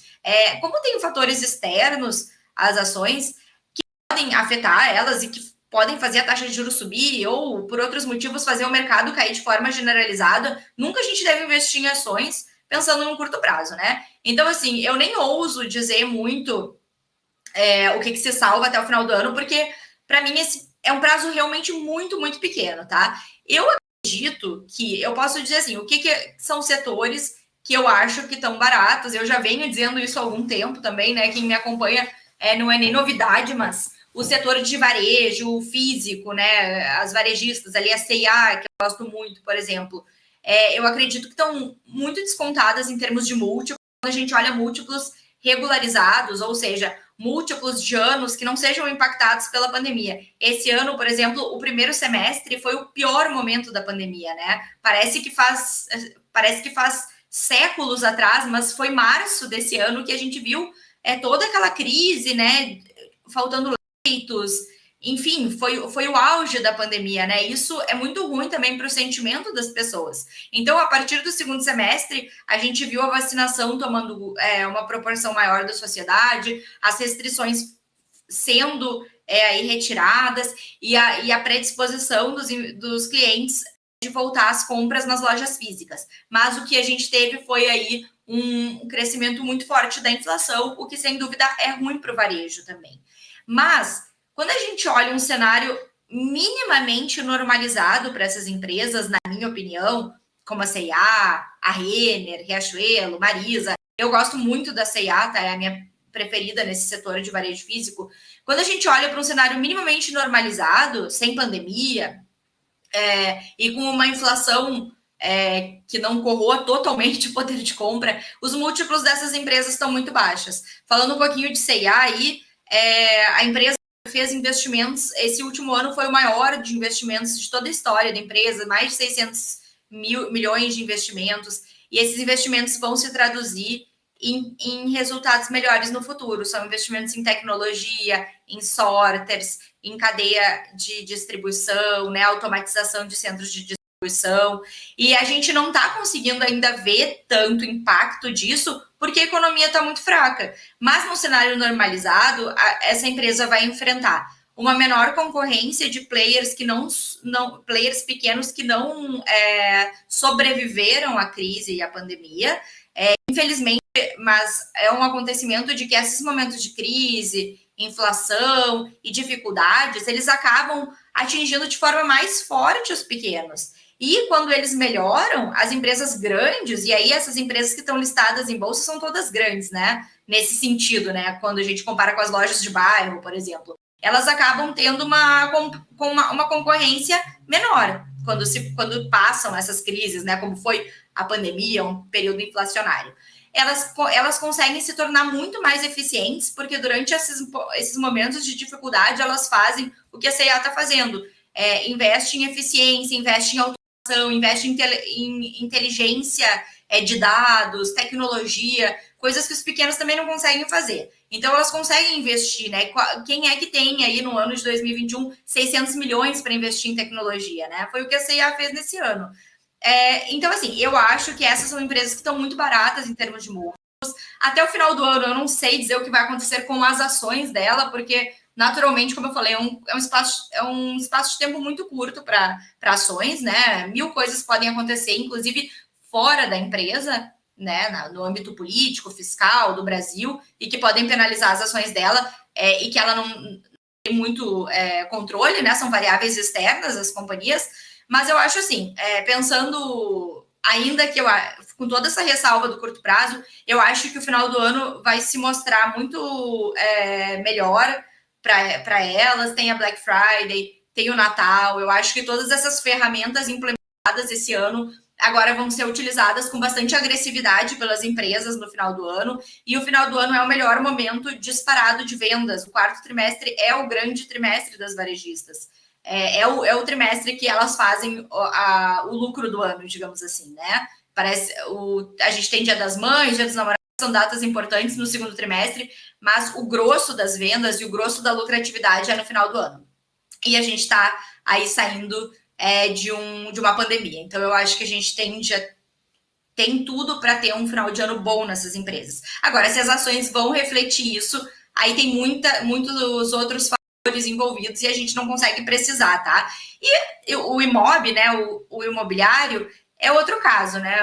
F: Como tem fatores externos às ações que podem afetar elas e que podem fazer a taxa de juros subir ou, por outros motivos, fazer o mercado cair de forma generalizada, nunca a gente deve investir em ações pensando num curto prazo, né? Então, assim, eu nem ouso dizer muito o que se salva até o final do ano, porque, para mim, esse é um prazo realmente muito, muito pequeno, tá? Eu acredito que, eu posso dizer assim, o que são setores que eu acho que estão baratos, eu já venho dizendo isso há algum tempo também, né? Quem me acompanha não é nem novidade, mas o setor de varejo, o físico, né? As varejistas ali, a C&A, que eu gosto muito, por exemplo, eu acredito que estão muito descontadas em termos de múltiplos, quando a gente olha múltiplos regularizados, ou seja, múltiplos de anos que não sejam impactados pela pandemia. Esse ano, por exemplo, o primeiro semestre foi o pior momento da pandemia, né? Parece que faz séculos atrás, mas foi março desse ano que a gente viu toda aquela crise, né? Faltando leitos, enfim, foi o auge da pandemia, né? Isso é muito ruim também para o sentimento das pessoas. Então, a partir do segundo semestre, a gente viu a vacinação tomando uma proporção maior da sociedade, as restrições sendo aí retiradas e a predisposição dos clientes de voltar às compras nas lojas físicas. Mas o que a gente teve foi aí um crescimento muito forte da inflação, o que, sem dúvida, é ruim para o varejo também. Mas quando a gente olha um cenário minimamente normalizado para essas empresas, na minha opinião, como a C&A, a Renner, Riachuelo, Marisa, eu gosto muito da C&A, tá? É a minha preferida nesse setor de varejo físico. Quando a gente olha para um cenário minimamente normalizado, sem pandemia, e com uma inflação que não corroa totalmente o poder de compra, os múltiplos dessas empresas estão muito baixos. Falando um pouquinho de C&A aí, a empresa fez investimentos, esse último ano foi o maior de investimentos de toda a história da empresa, mais de 600 milhões de investimentos, e esses investimentos vão se traduzir em resultados melhores no futuro. São investimentos em tecnologia, em sorters, em cadeia de distribuição, né, automatização de centros de distribuição, e a gente não está conseguindo ainda ver tanto impacto disso, porque a economia está muito fraca. Mas no cenário normalizado, essa empresa vai enfrentar uma menor concorrência de players players pequenos que não sobreviveram à crise e à pandemia. Infelizmente, mas é um acontecimento de que esses momentos de crise, inflação e dificuldades, eles acabam atingindo de forma mais forte os pequenos. E quando eles melhoram, as empresas grandes, e aí essas empresas que estão listadas em bolsa são todas grandes, né? Nesse sentido, né? Quando a gente compara com as lojas de bairro, por exemplo, elas acabam tendo uma concorrência menor quando passam essas crises, né? Como foi a pandemia, um período inflacionário. Elas conseguem se tornar muito mais eficientes, porque durante esses momentos de dificuldade, elas fazem o que a C&A está fazendo. Investe em eficiência, investe em automação, investe em inteligência de dados, tecnologia, coisas que os pequenos também não conseguem fazer. Então, elas conseguem investir, né? Quem é que tem aí no ano de 2021 600 milhões para investir em tecnologia, né? Foi o que a C&A fez nesse ano. Então, assim, eu acho que essas são empresas que estão muito baratas em termos de múltiplos. Até o final do ano, eu não sei dizer o que vai acontecer com as ações dela, porque, naturalmente, como eu falei, é um espaço de tempo muito curto para ações, né? 1000 coisas podem acontecer, inclusive fora da empresa, né? No âmbito político, fiscal do Brasil, e que podem penalizar as ações dela, e que ela não tem muito controle, né? São variáveis externas as companhias, mas eu acho assim, pensando, ainda que com toda essa ressalva do curto prazo, eu acho que o final do ano vai se mostrar muito melhor para elas. Tem a Black Friday, tem o Natal, eu acho que todas essas ferramentas implementadas esse ano agora vão ser utilizadas com bastante agressividade pelas empresas no final do ano, e o final do ano é o melhor momento disparado de vendas. O quarto trimestre é o grande trimestre das varejistas. É o trimestre que elas fazem o lucro do ano, digamos assim, né? A gente tem Dia das Mães, Dia dos Namorados, são datas importantes no segundo trimestre, mas o grosso das vendas e o grosso da lucratividade é no final do ano. E a gente está aí saindo de uma pandemia. Então, eu acho que a gente tem tudo para ter um final de ano bom nessas empresas. Agora, se as ações vão refletir isso, aí tem muitos outros fatores envolvidos e a gente não consegue precisar, tá? E o IMOB, né, o imobiliário, é outro caso, né?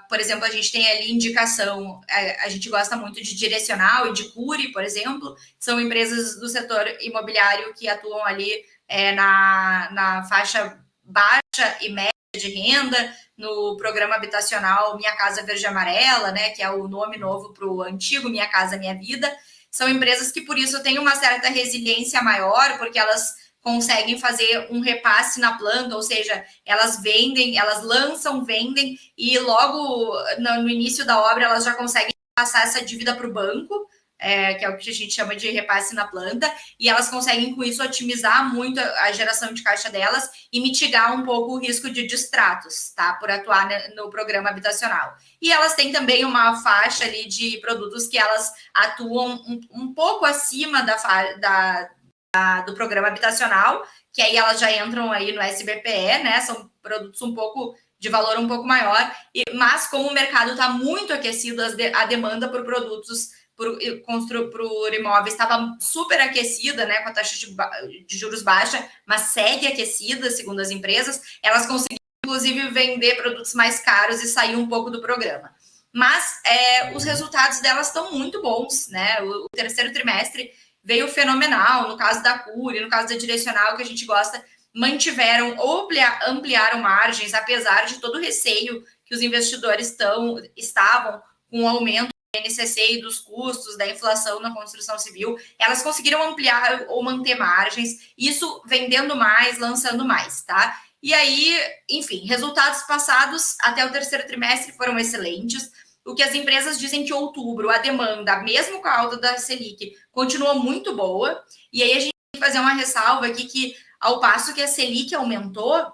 F: Por exemplo, a gente tem ali indicação, a gente gosta muito de Direcional e de Cury, por exemplo, são empresas do setor imobiliário que atuam ali na faixa baixa e média de renda, no programa habitacional Minha Casa Verde e Amarela, né, que é o nome novo para o antigo Minha Casa Minha Vida. São empresas que, por isso, têm uma certa resiliência maior, porque elas conseguem fazer um repasse na planta, ou seja, elas lançam, vendem, e logo no início da obra elas já conseguem passar essa dívida para o banco, que é o que a gente chama de repasse na planta, e elas conseguem, com isso, otimizar muito a geração de caixa delas e mitigar um pouco o risco de distratos, tá? Por atuar no programa habitacional. E elas têm também uma faixa ali de produtos que elas atuam um pouco acima do programa habitacional, que aí elas já entram aí no SBPE, né? São produtos de valor um pouco maior, mas como o mercado está muito aquecido, a demanda por produtos por imóveis estava super aquecida, né, com a taxa de juros baixa, mas segue aquecida, segundo as empresas. Elas conseguiram, inclusive, vender produtos mais caros e sair um pouco do programa. Mas os resultados delas estão muito bons, né? O terceiro trimestre veio fenomenal, no caso da Cury, no caso da Direcional, que a gente gosta, mantiveram ou ampliaram margens, apesar de todo o receio que os investidores estavam com o aumento do INCC e dos custos da inflação na construção civil. Elas conseguiram ampliar ou manter margens, isso vendendo mais, lançando mais, tá? E aí, enfim, resultados passados até o terceiro trimestre foram excelentes. O que as empresas dizem que outubro, a demanda, mesmo com a alta da Selic, continua muito boa. E aí a gente tem que fazer uma ressalva aqui que, ao passo que a Selic aumentou,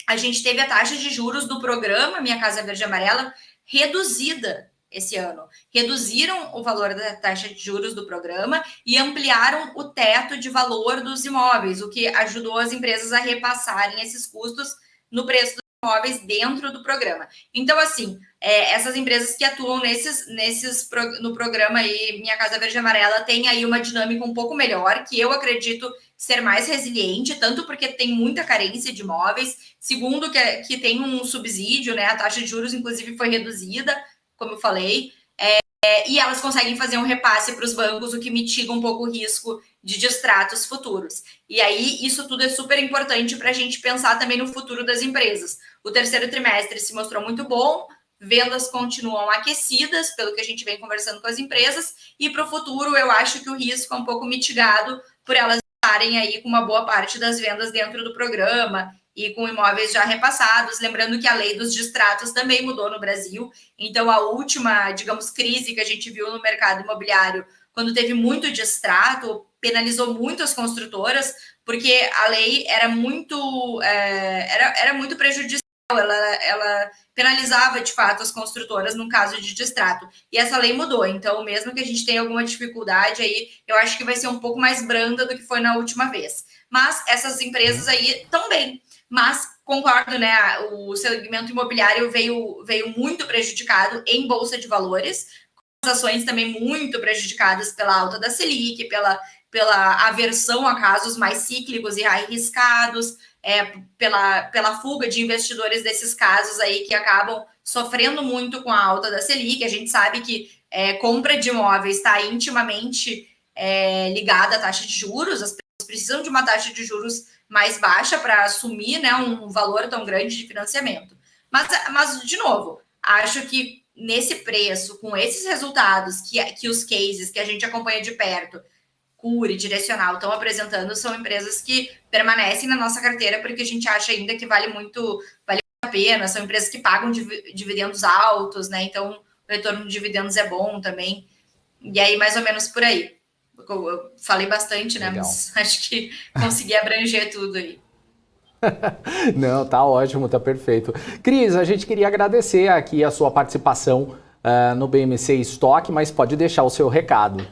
F: a gente teve a taxa de juros do programa Minha Casa Verde e Amarela reduzida esse ano. Reduziram o valor da taxa de juros do programa e ampliaram o teto de valor dos imóveis, o que ajudou as empresas a repassarem esses custos no preço dos imóveis dentro do programa. Então, assim, essas empresas que atuam no programa aí, Minha Casa Verde e Amarela, tem aí uma dinâmica um pouco melhor, que eu acredito ser mais resiliente, tanto porque tem muita carência de imóveis, segundo que tem um subsídio, né? A taxa de juros, inclusive, foi reduzida, como eu falei, e elas conseguem fazer um repasse para os bancos, o que mitiga um pouco o risco de distratos futuros. E aí, isso tudo é super importante para a gente pensar também no futuro das empresas. O terceiro trimestre se mostrou muito bom, vendas continuam aquecidas, pelo que a gente vem conversando com as empresas, e para o futuro eu acho que o risco é um pouco mitigado por elas estarem aí com uma boa parte das vendas dentro do programa e com imóveis já repassados. Lembrando que a lei dos distratos também mudou no Brasil, então a última, digamos, crise que a gente viu no mercado imobiliário, quando teve muito distrato, penalizou muito as construtoras, porque a lei era muito prejudicial, ela penalizava, de fato, as construtoras no caso de distrato. E essa lei mudou, então, mesmo que a gente tenha alguma dificuldade aí, eu acho que vai ser um pouco mais branda do que foi na última vez. Mas essas empresas aí estão bem. Mas, concordo, né, o segmento imobiliário veio muito prejudicado em bolsa de valores, ações também muito prejudicadas pela alta da Selic, pela aversão a casos mais cíclicos e arriscados, pela fuga de investidores desses casos aí que acabam sofrendo muito com a alta da Selic. A gente sabe que compra de imóveis está intimamente ligada à taxa de juros, as pessoas precisam de uma taxa de juros mais baixa para assumir, né, um valor tão grande de financiamento. Mas, de novo, acho que nesse preço, com esses resultados que os cases que a gente acompanha de perto, Cury, Direcional, estão apresentando, são empresas que permanecem na nossa carteira porque a gente acha ainda que vale muito a pena, são empresas que pagam dividendos altos, né? Então, o retorno de dividendos é bom também. E aí, mais ou menos por aí. Eu falei bastante, né?
A: Legal.
F: Mas acho que consegui abranger tudo aí.
A: Não, tá ótimo, tá perfeito. Cris, a gente queria agradecer aqui a sua participação no BMC Stock, mas pode deixar o seu recado.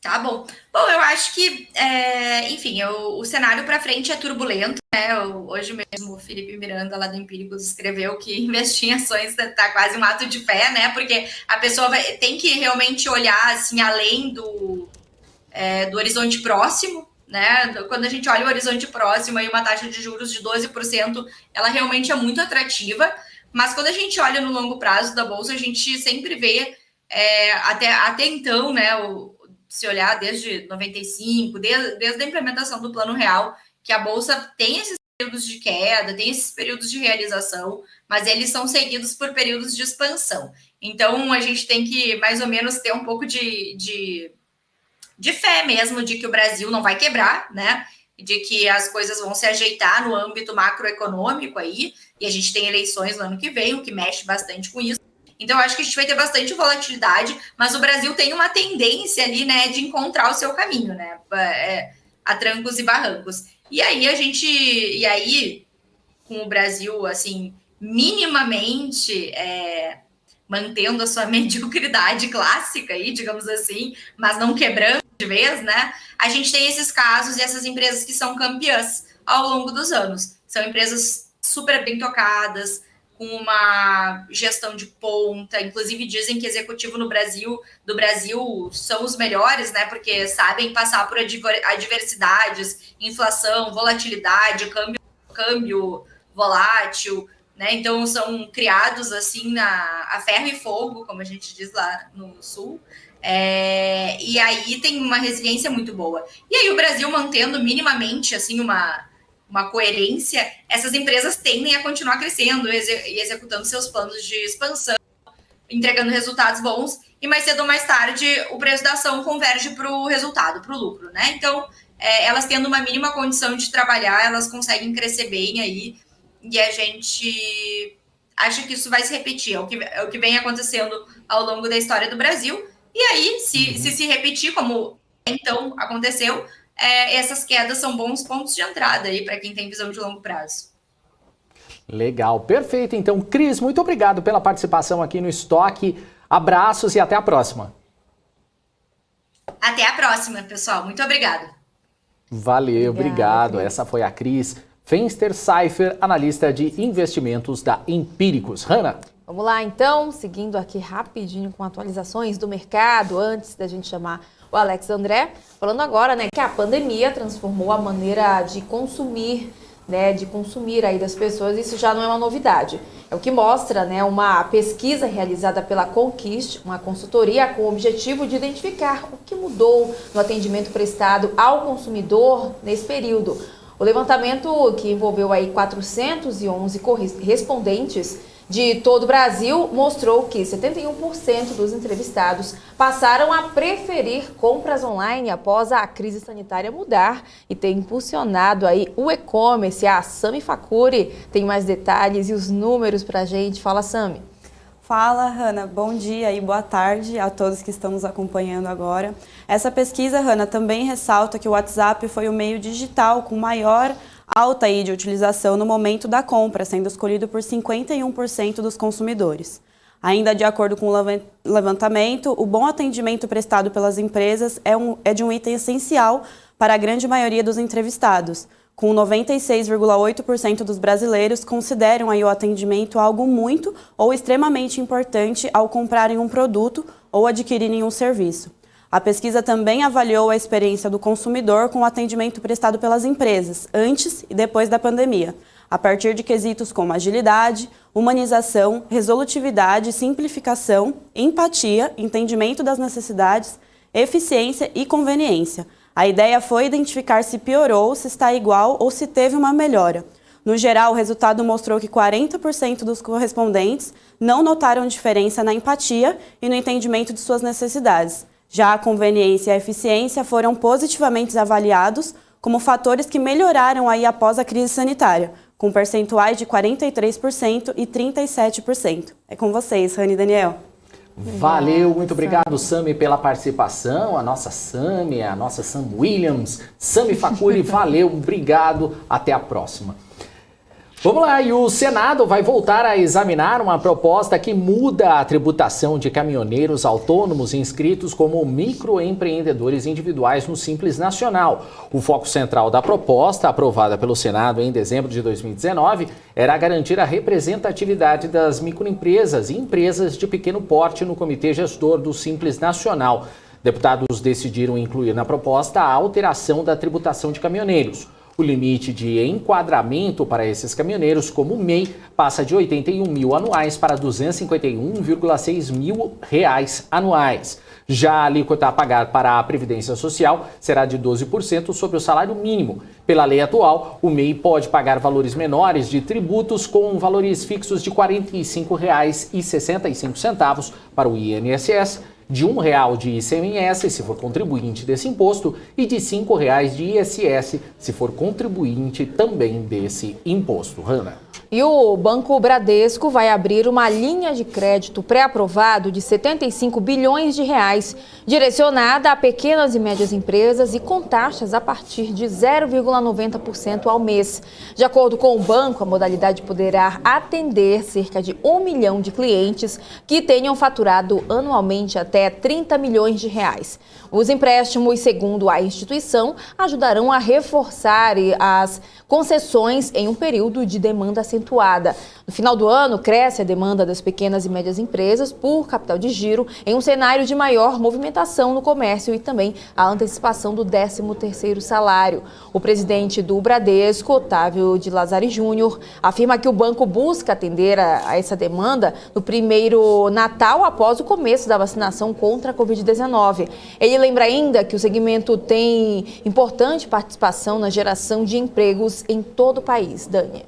F: Tá bom. Bom, eu acho que, enfim, o cenário para frente é turbulento, né? Hoje mesmo o Felipe Miranda, lá do Empíricos, escreveu que investir em ações tá quase um ato de fé, né? Porque a pessoa tem que realmente olhar, assim, além do horizonte próximo, né? Quando a gente olha o horizonte próximo, aí uma taxa de juros de 12%, ela realmente é muito atrativa, mas quando a gente olha no longo prazo da Bolsa, a gente sempre vê, até então, né, se olhar desde 95, desde a implementação do Plano Real, que a Bolsa tem esses períodos de queda, tem esses períodos de realização, mas eles são seguidos por períodos de expansão. Então, a gente tem que, mais ou menos, ter um pouco de fé mesmo, de que o Brasil não vai quebrar, né? De que as coisas vão se ajeitar no âmbito macroeconômico aí, e a gente tem eleições no ano que vem, o que mexe bastante com isso. Então, eu acho que a gente vai ter bastante volatilidade, mas o Brasil tem uma tendência ali, né, de encontrar o seu caminho, né, a trancos e barrancos. E aí, com o Brasil, assim, minimamente mantendo a sua mediocridade clássica aí, digamos assim, mas não quebrando de vez, né, a gente tem esses casos e essas empresas que são campeãs ao longo dos anos. São empresas super bem tocadas, com uma gestão de ponta, inclusive dizem que executivo do Brasil são os melhores, né, porque sabem passar por adversidades, inflação, volatilidade, câmbio volátil, né, então são criados assim a ferro e fogo, como a gente diz lá no Sul, e aí tem uma resiliência muito boa. E aí o Brasil mantendo minimamente assim uma coerência, essas empresas tendem a continuar crescendo e executando seus planos de expansão, entregando resultados bons, e mais cedo ou mais tarde o preço da ação converge para o resultado, para o lucro, né? Então, elas tendo uma mínima condição de trabalhar, elas conseguem crescer bem aí, e a gente acha que isso vai se repetir, é o que vem acontecendo ao longo da história do Brasil, e aí, se repetir como então aconteceu, essas quedas são bons pontos de entrada aí para quem tem visão de longo prazo.
A: Legal, perfeito. Então, Cris, muito obrigado pela participação aqui no Stock. Abraços e até a próxima.
F: Até a próxima, pessoal. Muito obrigada.
A: Valeu, obrigado. Essa foi a Cris Fenster-Seifer, analista de investimentos da Empíricos. Hanna?
C: Vamos lá, então, seguindo aqui rapidinho com atualizações do mercado, antes da gente chamar o Alex André, falando agora, né, que a pandemia transformou a maneira de consumir, né, aí das pessoas. Isso já não é uma novidade. É o que mostra, né, uma pesquisa realizada pela Conquist, uma consultoria com o objetivo de identificar o que mudou no atendimento prestado ao consumidor nesse período. O levantamento, que envolveu aí 411 respondentes de todo o Brasil, mostrou que 71% dos entrevistados passaram a preferir compras online após a crise sanitária mudar e ter impulsionado aí o e-commerce. A Sami Facuri tem mais detalhes e os números para a gente. Fala, Sami.
G: Fala, Hanna. Bom dia e boa tarde a todos que estão nos acompanhando agora. Essa pesquisa, Hanna, também ressalta que o WhatsApp foi o meio digital com maior alta aí de utilização no momento da compra, sendo escolhido por 51% dos consumidores. Ainda de acordo com o levantamento, o bom atendimento prestado pelas empresas é de um item essencial para a grande maioria dos entrevistados, com 96,8% dos brasileiros consideram aí o atendimento algo muito ou extremamente importante ao comprarem um produto ou adquirirem um serviço. A pesquisa também avaliou a experiência do consumidor com o atendimento prestado pelas empresas, antes e depois da pandemia, a partir de quesitos como agilidade, humanização, resolutividade, simplificação, empatia, entendimento das necessidades, eficiência e conveniência. A ideia foi identificar se piorou, se está igual ou se teve uma melhora. No geral, o resultado mostrou que 40% dos correspondentes não notaram diferença na empatia e no entendimento de suas necessidades. Já a conveniência e a eficiência foram positivamente avaliados como fatores que melhoraram aí após a crise sanitária, com percentuais de 43% e 37%. É com vocês, Rani e Daniel.
A: Valeu, muito obrigado, Sami, pela participação. A nossa Sam Williams, Sami Facuri, valeu, obrigado, até a próxima. Vamos lá, e o Senado vai voltar a examinar uma proposta que muda a tributação de caminhoneiros autônomos inscritos como microempreendedores individuais no Simples Nacional. O foco central da proposta, aprovada pelo Senado em dezembro de 2019, era garantir a representatividade das microempresas e empresas de pequeno porte no Comitê Gestor do Simples Nacional. Deputados decidiram incluir na proposta a alteração da tributação de caminhoneiros. O limite de enquadramento para esses caminhoneiros, como o MEI, passa de 81 mil anuais para 251,6 mil reais anuais. Já a alíquota a pagar para a Previdência Social será de 12% sobre o salário mínimo. Pela lei atual, o MEI pode pagar valores menores de tributos com valores fixos de R$ 45,65 para o INSS, de R$ 1,00 de ICMS, se for contribuinte desse imposto, e de R$ 5,00 de ISS, se for contribuinte também desse imposto. Hanna.
C: E o Banco Bradesco vai abrir uma linha de crédito pré-aprovado de 75 bilhões de reais, direcionada a pequenas e médias empresas e com taxas a partir de 0,90% ao mês. De acordo com o banco, a modalidade poderá atender cerca de 1 milhão de clientes que tenham faturado anualmente até 30 milhões de reais. Os empréstimos, segundo a instituição, ajudarão a reforçar as concessões em um período de demanda acentuada. No final do ano, cresce a demanda das pequenas e médias empresas por capital de giro em um cenário de maior movimentação no comércio e também a antecipação do 13º salário. O presidente do Bradesco, Otávio de Lazari Júnior, afirma que o banco busca atender a essa demanda no primeiro Natal após o começo da vacinação contra a Covid-19. Ele lembra ainda que o segmento tem importante participação na geração de empregos em todo o país. Dani.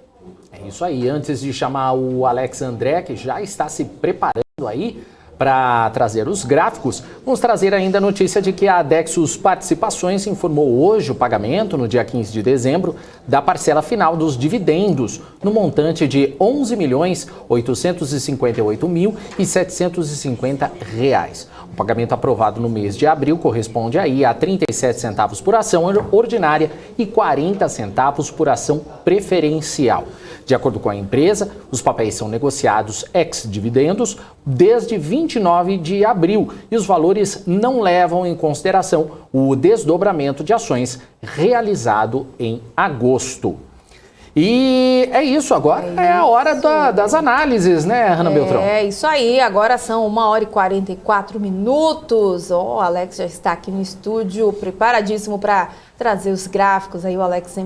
A: É isso aí. Antes de chamar o Alex André, que já está se preparando aí para trazer os gráficos, vamos trazer ainda a notícia de que a Dexus Participações informou hoje o pagamento, no dia 15 de dezembro, da parcela final dos dividendos, no montante de R$ 11.858.750 reais. O pagamento aprovado no mês de abril corresponde aí a 37 centavos por ação ordinária e 40 centavos por ação preferencial. De acordo com a empresa, os papéis são negociados ex-dividendos desde 29 de abril e os valores não levam em consideração o desdobramento de ações realizado em agosto. E é isso, agora é a hora das análises, né, Hanna Beltrão?
C: É isso aí, agora são 1h44. O Alex já está aqui no estúdio, preparadíssimo para trazer os gráficos. Aí o Alex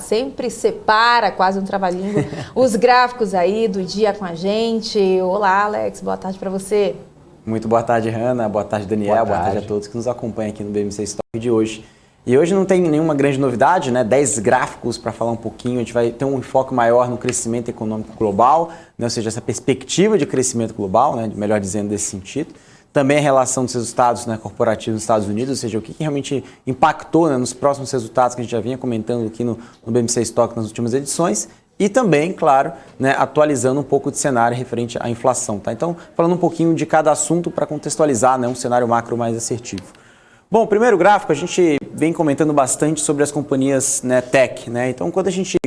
C: sempre separa, quase um trava-língua, os gráficos aí do dia com a gente. Olá, Alex, boa tarde para você.
H: Muito boa tarde, Hanna, boa tarde, Daniel, boa tarde a todos que nos acompanham aqui no BMC Stock de hoje. E hoje não tem nenhuma grande novidade, né? 10 gráficos para falar um pouquinho. A gente vai ter um enfoque maior no crescimento econômico global, né? Ou seja, essa perspectiva de crescimento global, né? Melhor dizendo, desse sentido. Também a relação dos resultados, né, corporativos nos Estados Unidos, ou seja, o que realmente impactou, né, nos próximos resultados que a gente já vinha comentando aqui no BMC Stock nas últimas edições. E também, claro, né, atualizando um pouco de cenário referente à inflação. Tá? Então, falando um pouquinho de cada assunto para contextualizar, né, um cenário macro mais assertivo. Bom, primeiro gráfico, a gente vem comentando bastante sobre as companhias, né, tech. Né? Então, quando a gente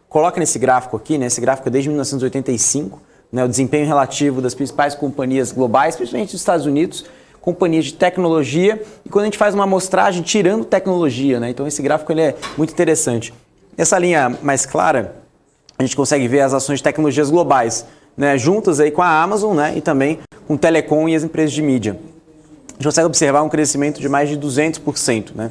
H: coloca nesse gráfico aqui, né, esse gráfico é desde 1985, né, o desempenho relativo das principais companhias globais, principalmente dos Estados Unidos, companhias de tecnologia, e quando a gente faz uma amostragem tirando tecnologia, né, então esse gráfico ele é muito interessante. Nessa linha mais clara, a gente consegue ver as ações de tecnologias globais, né, juntas aí com a Amazon, né, e também com o Telecom e as empresas de mídia. A gente consegue observar um crescimento de mais de 200%. Né?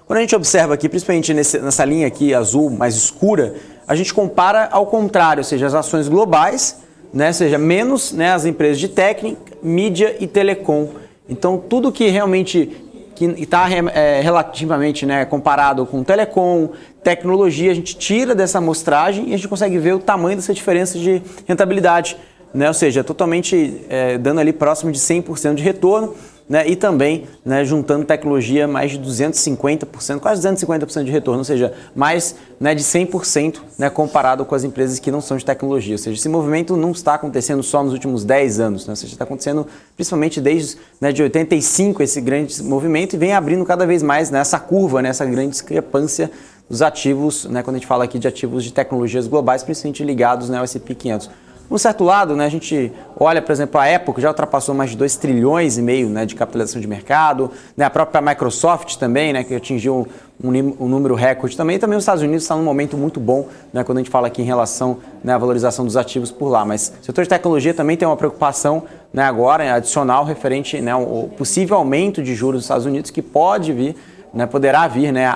H: Quando a gente observa aqui, principalmente nessa linha aqui azul mais escura, a gente compara ao contrário, ou seja, as ações globais, né, seja menos, né, as empresas de técnica, mídia e telecom. Então, tudo que realmente está relativamente, né, comparado com telecom, tecnologia, a gente tira dessa amostragem e a gente consegue ver o tamanho dessa diferença de rentabilidade, né? Ou seja, totalmente dando ali próximo de 100% de retorno, né? E também, né, juntando tecnologia, mais de 250%, quase 250% de retorno, ou seja, mais, né, de 100%, né, comparado com as empresas que não são de tecnologia. Ou seja, esse movimento não está acontecendo só nos últimos 10 anos, né? Ou seja, está acontecendo principalmente desde, né, de 85 esse grande movimento e vem abrindo cada vez mais, né, essa curva, né, essa grande discrepância dos ativos, né, quando a gente fala aqui de ativos de tecnologias globais, principalmente ligados, né, ao S&P 500. Por um certo lado, né, a gente olha, por exemplo, a Apple, que já ultrapassou mais de 2,5 trilhões, né, de capitalização de mercado, né, a própria Microsoft também, né, que atingiu um número recorde também. E também os Estados Unidos está num momento muito bom, né, quando a gente fala aqui em relação, né, à valorização dos ativos por lá. Mas o setor de tecnologia também tem uma preocupação, né, agora adicional referente, né, ao possível aumento de juros dos Estados Unidos, que pode vir, né, poderá vir, né,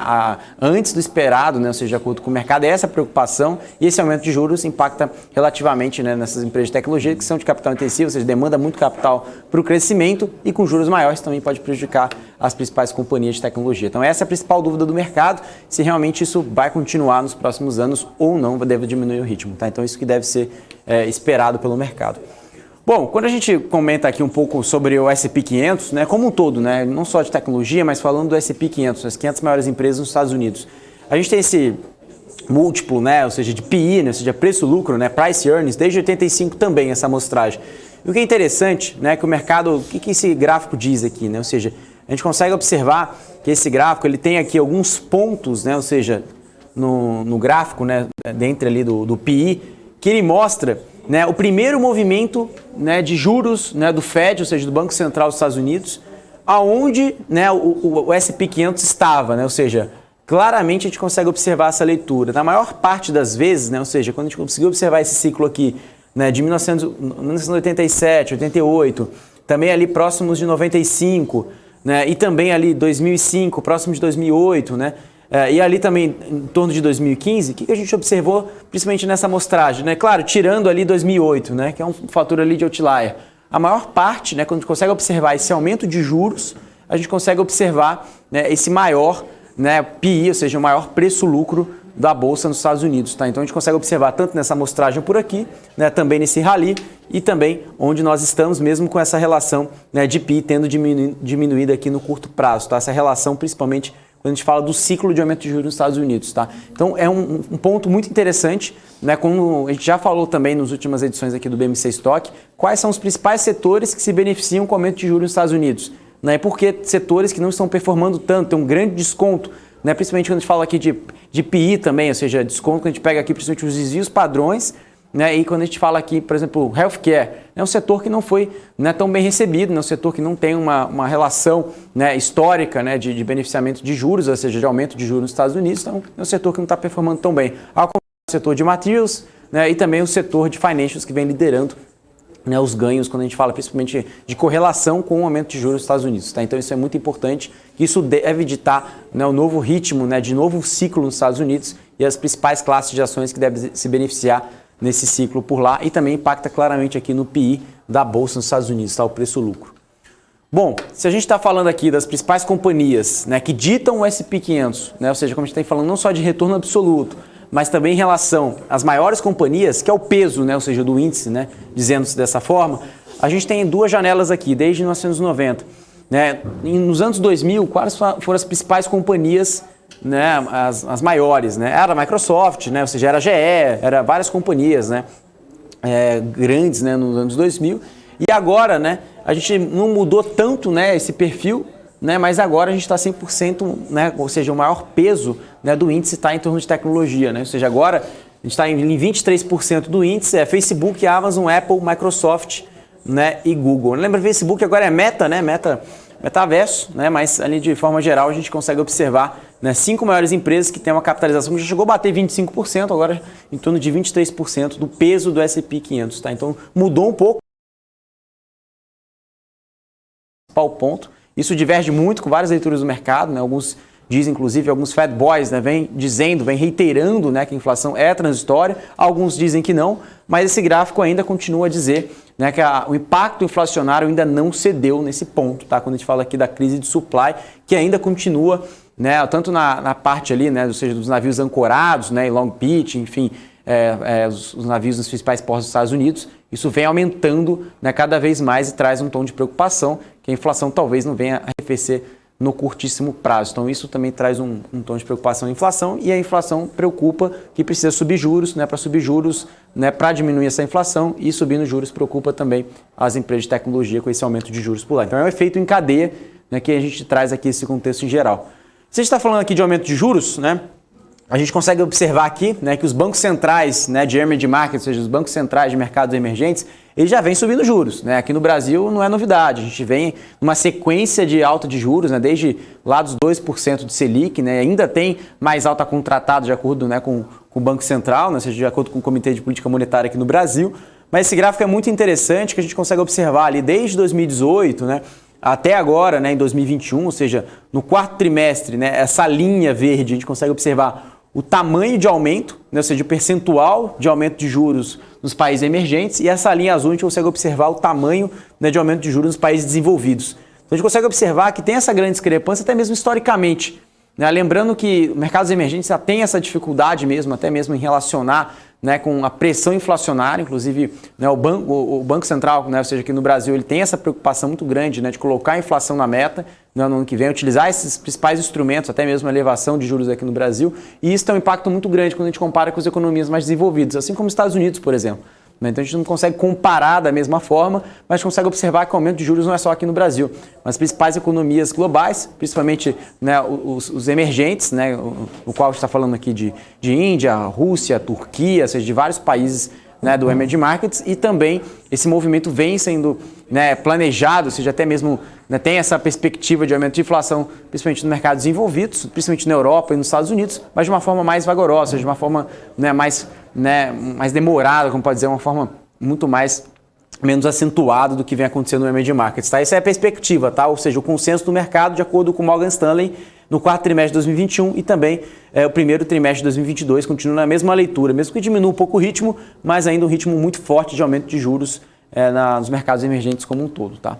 H: antes do esperado, né, ou seja, de acordo com o mercado, é essa preocupação, e esse aumento de juros impacta relativamente, né, nessas empresas de tecnologia que são de capital intensivo, ou seja, demanda muito capital para o crescimento, e com juros maiores também pode prejudicar as principais companhias de tecnologia. Então essa é a principal dúvida do mercado, se realmente isso vai continuar nos próximos anos ou não, deve diminuir o ritmo. Tá? Então isso que deve ser esperado pelo mercado. Bom, quando a gente comenta aqui um pouco sobre o S&P 500, né, como um todo, né, não só de tecnologia, mas falando do S&P 500, as 500 maiores empresas nos Estados Unidos, a gente tem esse múltiplo, né, ou seja, de PI, né, ou seja, preço-lucro, né, price earnings, desde 85 também essa amostragem. E o que é interessante, né, que o mercado, o que esse gráfico diz aqui, né, ou seja, a gente consegue observar que esse gráfico ele tem aqui alguns pontos, né, ou seja, no gráfico, né, dentro ali do PI, que ele mostra, né, o primeiro movimento, né, de juros, né, do Fed, ou seja, do Banco Central dos Estados Unidos, aonde, né, o S&P 500 estava, né, ou seja, claramente a gente consegue observar essa leitura. Na maior parte das vezes, né, ou seja, quando a gente conseguiu observar esse ciclo aqui, né, de 1987, 88, também ali próximos de 95, né, e também ali 2005, próximo de 2008, né, e ali também em torno de 2015, o que a gente observou principalmente nessa amostragem, né? Claro, tirando ali 2008, né? Que é um fator ali de outlier. A maior parte, né, quando a gente consegue observar esse aumento de juros, a gente consegue observar, né, esse maior, né, PI, ou seja, o maior preço-lucro da Bolsa nos Estados Unidos. Tá? Então a gente consegue observar tanto nessa amostragem por aqui, né, também nesse rally e também onde nós estamos mesmo com essa relação, né, de PI tendo diminuído aqui no curto prazo. Tá? Essa relação principalmente quando a gente fala do ciclo de aumento de juros nos Estados Unidos. Tá? Então é um ponto muito interessante, né, como a gente já falou também nas últimas edições aqui do BMC Stock, quais são os principais setores que se beneficiam com o aumento de juros nos Estados Unidos. Né? Porque setores que não estão performando tanto, tem um grande desconto, né? Principalmente quando a gente fala aqui de PI também, ou seja, desconto que a gente pega aqui principalmente os desvios padrões, né? E quando a gente fala aqui, por exemplo, healthcare, é um setor que não foi, né, tão bem recebido, é um setor que não tem uma relação, né, histórica, né, de beneficiamento de juros, ou seja, de aumento de juros nos Estados Unidos, então é um setor que não está performando tão bem. Ao contrário do setor de materials, né, e também o setor de financials que vem liderando, né, os ganhos quando a gente fala principalmente de correlação com o aumento de juros dos Estados Unidos. Tá? Então isso é muito importante, que isso deve ditar, né, o novo ritmo, né, de novo ciclo nos Estados Unidos e as principais classes de ações que devem se beneficiar nesse ciclo por lá e também impacta claramente aqui no PI da Bolsa nos Estados Unidos, tá? O preço-lucro. Bom, se a gente está falando aqui das principais companhias, né, que ditam o S&P 500, né, ou seja, como a gente está falando não só de retorno absoluto, mas também em relação às maiores companhias, que é o peso, né, ou seja, do índice, né, dizendo-se dessa forma, a gente tem duas janelas aqui, desde 1990. Né? Nos anos 2000, quais foram as principais companhias, né, as maiores? Né? Era a Microsoft, né, ou seja, era a GE, era várias companhias, né, grandes, né, nos anos 2000. E agora, né, a gente não mudou tanto, né, esse perfil, né, mas agora a gente está 100%, né, ou seja, o maior peso, né, do índice está em torno de tecnologia. Né? Ou seja, agora a gente está em 23% do índice, Facebook, Amazon, Apple, Microsoft, né, e Google. Lembra, Facebook agora é Meta, né, Metaverso, né, mas ali de forma geral a gente consegue observar né, 5 maiores empresas que têm uma capitalização que já chegou a bater 25%, agora em torno de 23% do peso do S&P 500. Tá? Então mudou um pouco o ponto. Isso diverge muito com várias leituras do mercado, né? Alguns dizem, inclusive, alguns Fed Boys, né, vem reiterando, né, que a inflação é transitória, alguns dizem que não, mas esse gráfico ainda continua a dizer, né, que o impacto inflacionário ainda não cedeu nesse ponto, tá? Quando a gente fala aqui da crise de supply, que ainda continua, né, tanto na parte ali, né, ou seja, dos navios ancorados, né, em Long Beach, enfim, os navios nos principais portos dos Estados Unidos, isso vem aumentando, né, cada vez mais e traz um tom de preocupação que a inflação talvez não venha arrefecer no curtíssimo prazo. Então isso também traz um tom de preocupação em inflação, e a inflação preocupa que precisa subir juros, né, para subir juros, né, para diminuir essa inflação, e subindo juros preocupa também as empresas de tecnologia com esse aumento de juros por lá. Então é um efeito em cadeia, né, que a gente traz aqui esse contexto em geral. Se a gente está falando aqui de aumento de juros, né, a gente consegue observar aqui, né, que os bancos centrais, né, de emerging markets, ou seja, os bancos centrais de mercados emergentes, eles já vêm subindo juros, né? Aqui no Brasil não é novidade, a gente vem numa sequência de alta de juros, né, desde lá dos 2% de Selic, né, ainda tem mais alta contratada de acordo, né, com o Banco Central, né, ou seja, de acordo com o Comitê de Política Monetária aqui no Brasil, mas esse gráfico é muito interessante, que a gente consegue observar ali desde 2018, né, até agora, né, em 2021, ou seja, no quarto trimestre, né, essa linha verde, a gente consegue observar o tamanho de aumento, né, ou seja, o percentual de aumento de juros nos países emergentes, e essa linha azul a gente consegue observar o tamanho, né, de aumento de juros nos países desenvolvidos. Então a gente consegue observar que tem essa grande discrepância até mesmo historicamente, né? Lembrando que mercados emergentes já tem essa dificuldade mesmo, até mesmo em relacionar, né, com a pressão inflacionária, inclusive, né, o Banco Central, né, ou seja, aqui no Brasil, ele tem essa preocupação muito grande, né, de colocar a inflação na meta, né, no ano que vem, utilizar esses principais instrumentos, até mesmo a elevação de juros aqui no Brasil, e isso tem um impacto muito grande quando a gente compara com as economias mais desenvolvidas, assim como os Estados Unidos, por exemplo. Então a gente não consegue comparar da mesma forma, mas consegue observar que o aumento de juros não é só aqui no Brasil. As principais economias globais, principalmente, né, os emergentes, né, o qual está falando aqui de Índia, Rússia, Turquia, ou seja, de vários países, né, do emerging markets, e também esse movimento vem sendo, né, planejado, ou seja, até mesmo, né, tem essa perspectiva de aumento de inflação, principalmente nos mercados desenvolvidos, principalmente na Europa e nos Estados Unidos, mas de uma forma mais vagarosa, de uma forma, né, mais demorada, como pode dizer, uma forma muito menos acentuada do que vem acontecendo no emerging markets, tá? Essa é a perspectiva, tá? Ou seja, o consenso do mercado de acordo com o Morgan Stanley no quarto trimestre de 2021 e também o primeiro trimestre de 2022 continua na mesma leitura, mesmo que diminua um pouco o ritmo, mas ainda um ritmo muito forte de aumento de juros nos mercados emergentes como um todo, tá?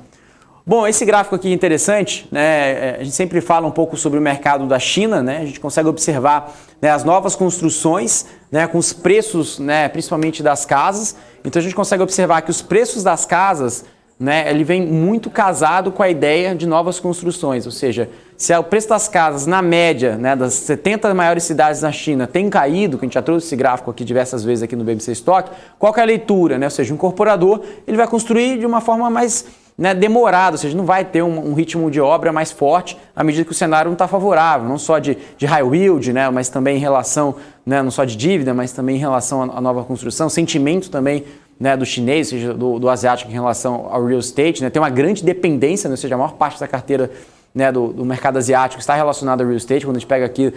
H: Bom, esse gráfico aqui é interessante, né? A gente sempre fala um pouco sobre o mercado da China, né? A gente consegue observar, né, as novas construções, né, com os preços, né, principalmente das casas. Então a gente consegue observar que os preços das casas, né, ele vem muito casado com a ideia de novas construções, ou seja, se o preço das casas, na média, né, das 70 maiores cidades na China tem caído, que a gente já trouxe esse gráfico aqui diversas vezes aqui no BMC Stock, qual que é a leitura? Né? Ou seja, o incorporador ele vai construir de uma forma mais, né, demorado, ou seja, não vai ter um ritmo de obra mais forte à medida que o cenário não está favorável, não só de high yield, né, mas também em relação, né, não só de dívida, mas também em relação à nova construção, sentimento também, né, do chinês, ou seja, do asiático em relação ao real estate, né, tem uma grande dependência, né, ou seja, a maior parte da carteira, né, do mercado asiático está relacionada ao real estate, quando a gente pega aqui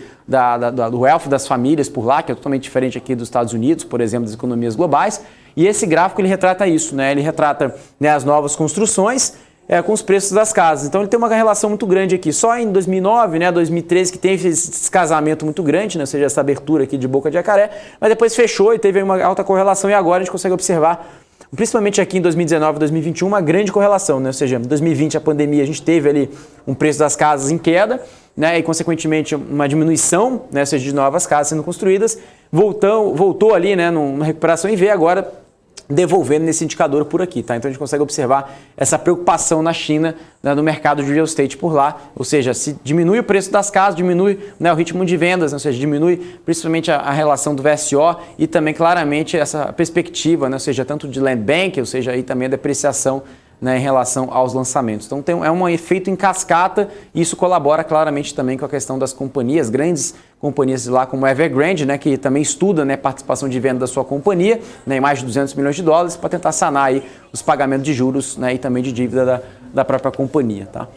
H: do wealth das famílias por lá, que é totalmente diferente aqui dos Estados Unidos, por exemplo, das economias globais. E esse gráfico ele retrata isso, né? Ele retrata, né, as novas construções com os preços das casas. Então ele tem uma relação muito grande aqui. Só em 2009, né, 2013 que teve esse descasamento muito grande, né, ou seja, essa abertura aqui de boca de jacaré, mas depois fechou e teve uma alta correlação e agora a gente consegue observar, principalmente aqui em 2019 e 2021, uma grande correlação, né? Ou seja, em 2020 a pandemia a gente teve ali um preço das casas em queda, né, e consequentemente uma diminuição, né, ou seja, de novas casas sendo construídas, voltou ali, né, numa recuperação e veio agora devolvendo nesse indicador por aqui, tá? Então a gente consegue observar essa preocupação na China, né, no mercado de real estate por lá, ou seja, se diminui o preço das casas, diminui, né, o ritmo de vendas, né, ou seja, diminui principalmente a relação do VSO e também claramente essa perspectiva, né, ou seja, tanto de land bank, ou seja, aí também a depreciação, né, em relação aos lançamentos. Então é um efeito em cascata e isso colabora claramente também com a questão das companhias, grandes companhias lá como a Evergrande, né, que também estuda, né, participação de venda da sua companhia, né, em mais de 200 milhões de dólares para tentar sanar aí os pagamentos de juros, né, e também de dívida da própria companhia, tá?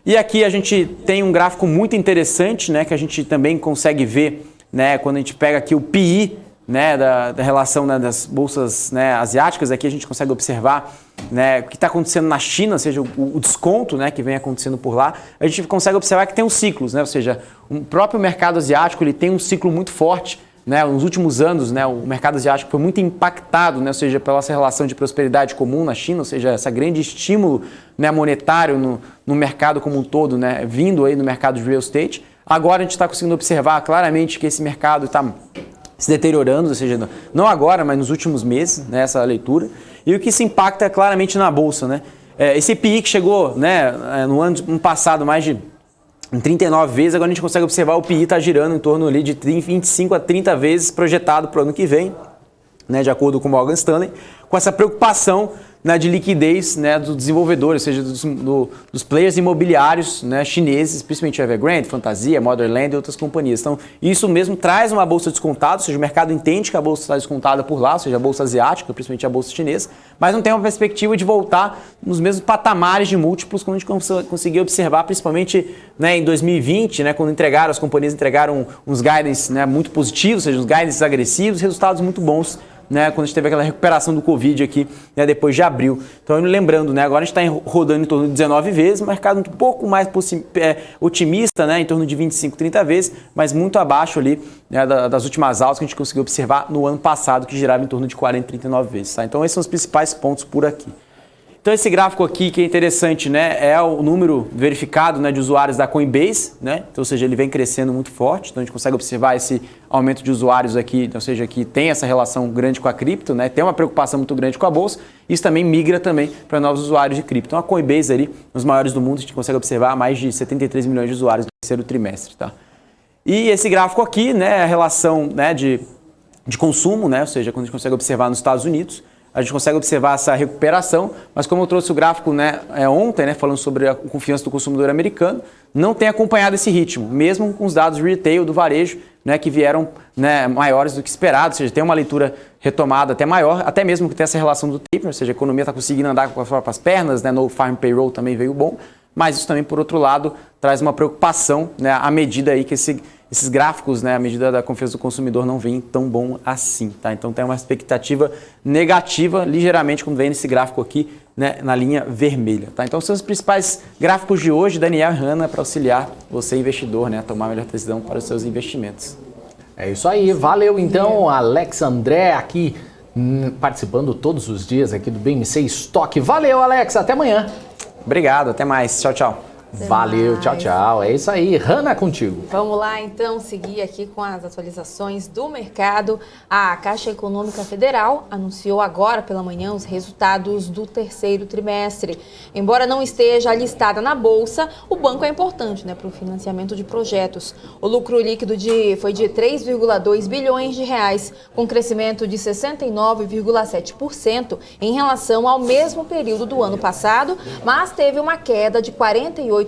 H: E aqui a gente tem um gráfico muito interessante, né, que a gente também consegue ver, né, quando a gente pega aqui o PI, né, da relação, né, das bolsas, né, asiáticas. Aqui a gente consegue observar, né, o que está acontecendo na China, ou seja, o desconto, né, que vem acontecendo por lá. A gente consegue observar que tem uns ciclos, né, ou seja, o próprio mercado asiático ele tem um ciclo muito forte. Né, nos últimos anos, né, o mercado asiático foi muito impactado, né, ou seja, pela essa relação de prosperidade comum na China, ou seja, esse grande estímulo, né, monetário no mercado como um todo, né, vindo aí no mercado de real estate. Agora a gente está conseguindo observar claramente que esse mercado está se deteriorando, ou seja, não agora, mas nos últimos meses, né, essa leitura. E o que se impacta claramente na Bolsa. Né? Esse PI que chegou, né, no ano passado mais de 39 vezes, agora a gente consegue observar o PI está girando em torno ali de 25 a 30 vezes projetado para o ano que vem, né, de acordo com o Morgan Stanley, com essa preocupação, né, de liquidez, né, dos desenvolvedores, ou seja, dos players imobiliários, né, chineses, principalmente Evergrande, Fantasia, Motherland e outras companhias. Então, isso mesmo traz uma bolsa descontada, ou seja, o mercado entende que a bolsa está descontada por lá, ou seja, a bolsa asiática, principalmente a bolsa chinesa, mas não tem uma perspectiva de voltar nos mesmos patamares de múltiplos como a gente conseguiu observar, principalmente, né, em 2020, né, quando as companhias entregaram uns guidance, né, muito positivos, ou seja, uns guidance agressivos, resultados muito bons, né, quando a gente teve aquela recuperação do Covid aqui, né, depois de abril. Então, lembrando, né, agora a gente está rodando em torno de 19 vezes, mercado um pouco mais otimista, né, em torno de 25, 30 vezes, mas muito abaixo ali, né, das últimas altas que a gente conseguiu observar no ano passado, que girava em torno de 40, 39 vezes. Tá? Então, esses são os principais pontos por aqui. Então, esse gráfico aqui, que é interessante, né, é o número verificado, né, de usuários da Coinbase, né, então, ou seja, ele vem crescendo muito forte, então a gente consegue observar esse aumento de usuários aqui, ou seja, que tem essa relação grande com a cripto, né, tem uma preocupação muito grande com a bolsa, isso também migra também para novos usuários de cripto. Então, a Coinbase ali, nos maiores do mundo, a gente consegue observar mais de 73 milhões de usuários no terceiro trimestre, tá? E esse gráfico aqui, né, a relação, né, de consumo, né, ou seja, quando a gente consegue observar nos Estados Unidos, a gente consegue observar essa recuperação, mas como eu trouxe o gráfico, né, ontem, né, falando sobre a confiança do consumidor americano, não tem acompanhado esse ritmo, mesmo com os dados retail do varejo, né, que vieram, né, maiores do que esperado, ou seja, tem uma leitura retomada até maior, até mesmo que tem essa relação do taper, ou seja, a economia está conseguindo andar com as próprias pernas, né, no farm payroll também veio bom, mas isso também, por outro lado, traz uma preocupação, né, à medida aí que esses gráficos, né, à medida da confiança do consumidor não vem tão bom assim, tá? Então tem uma expectativa negativa ligeiramente quando vem nesse gráfico aqui, né, na linha vermelha, tá? Então são os principais gráficos de hoje, Daniel e Hanna, para auxiliar você, investidor, né, a tomar a melhor decisão para os seus investimentos.
A: É isso aí, valeu então, Alex André aqui participando todos os dias aqui do BMC Stock. Valeu, Alex, até amanhã.
H: Obrigado, até mais, tchau, tchau.
A: Valeu, tchau, tchau. É isso aí. Hanna, contigo.
C: Vamos lá, então, seguir aqui com as atualizações do mercado. A Caixa Econômica Federal anunciou agora pela manhã os resultados do terceiro trimestre. Embora não esteja listada na Bolsa, o banco é importante, né, para o financiamento de projetos. O lucro líquido foi de 3,2 bilhões de reais, com crescimento de 69,7% em relação ao mesmo período do ano passado, mas teve uma queda de 48,8%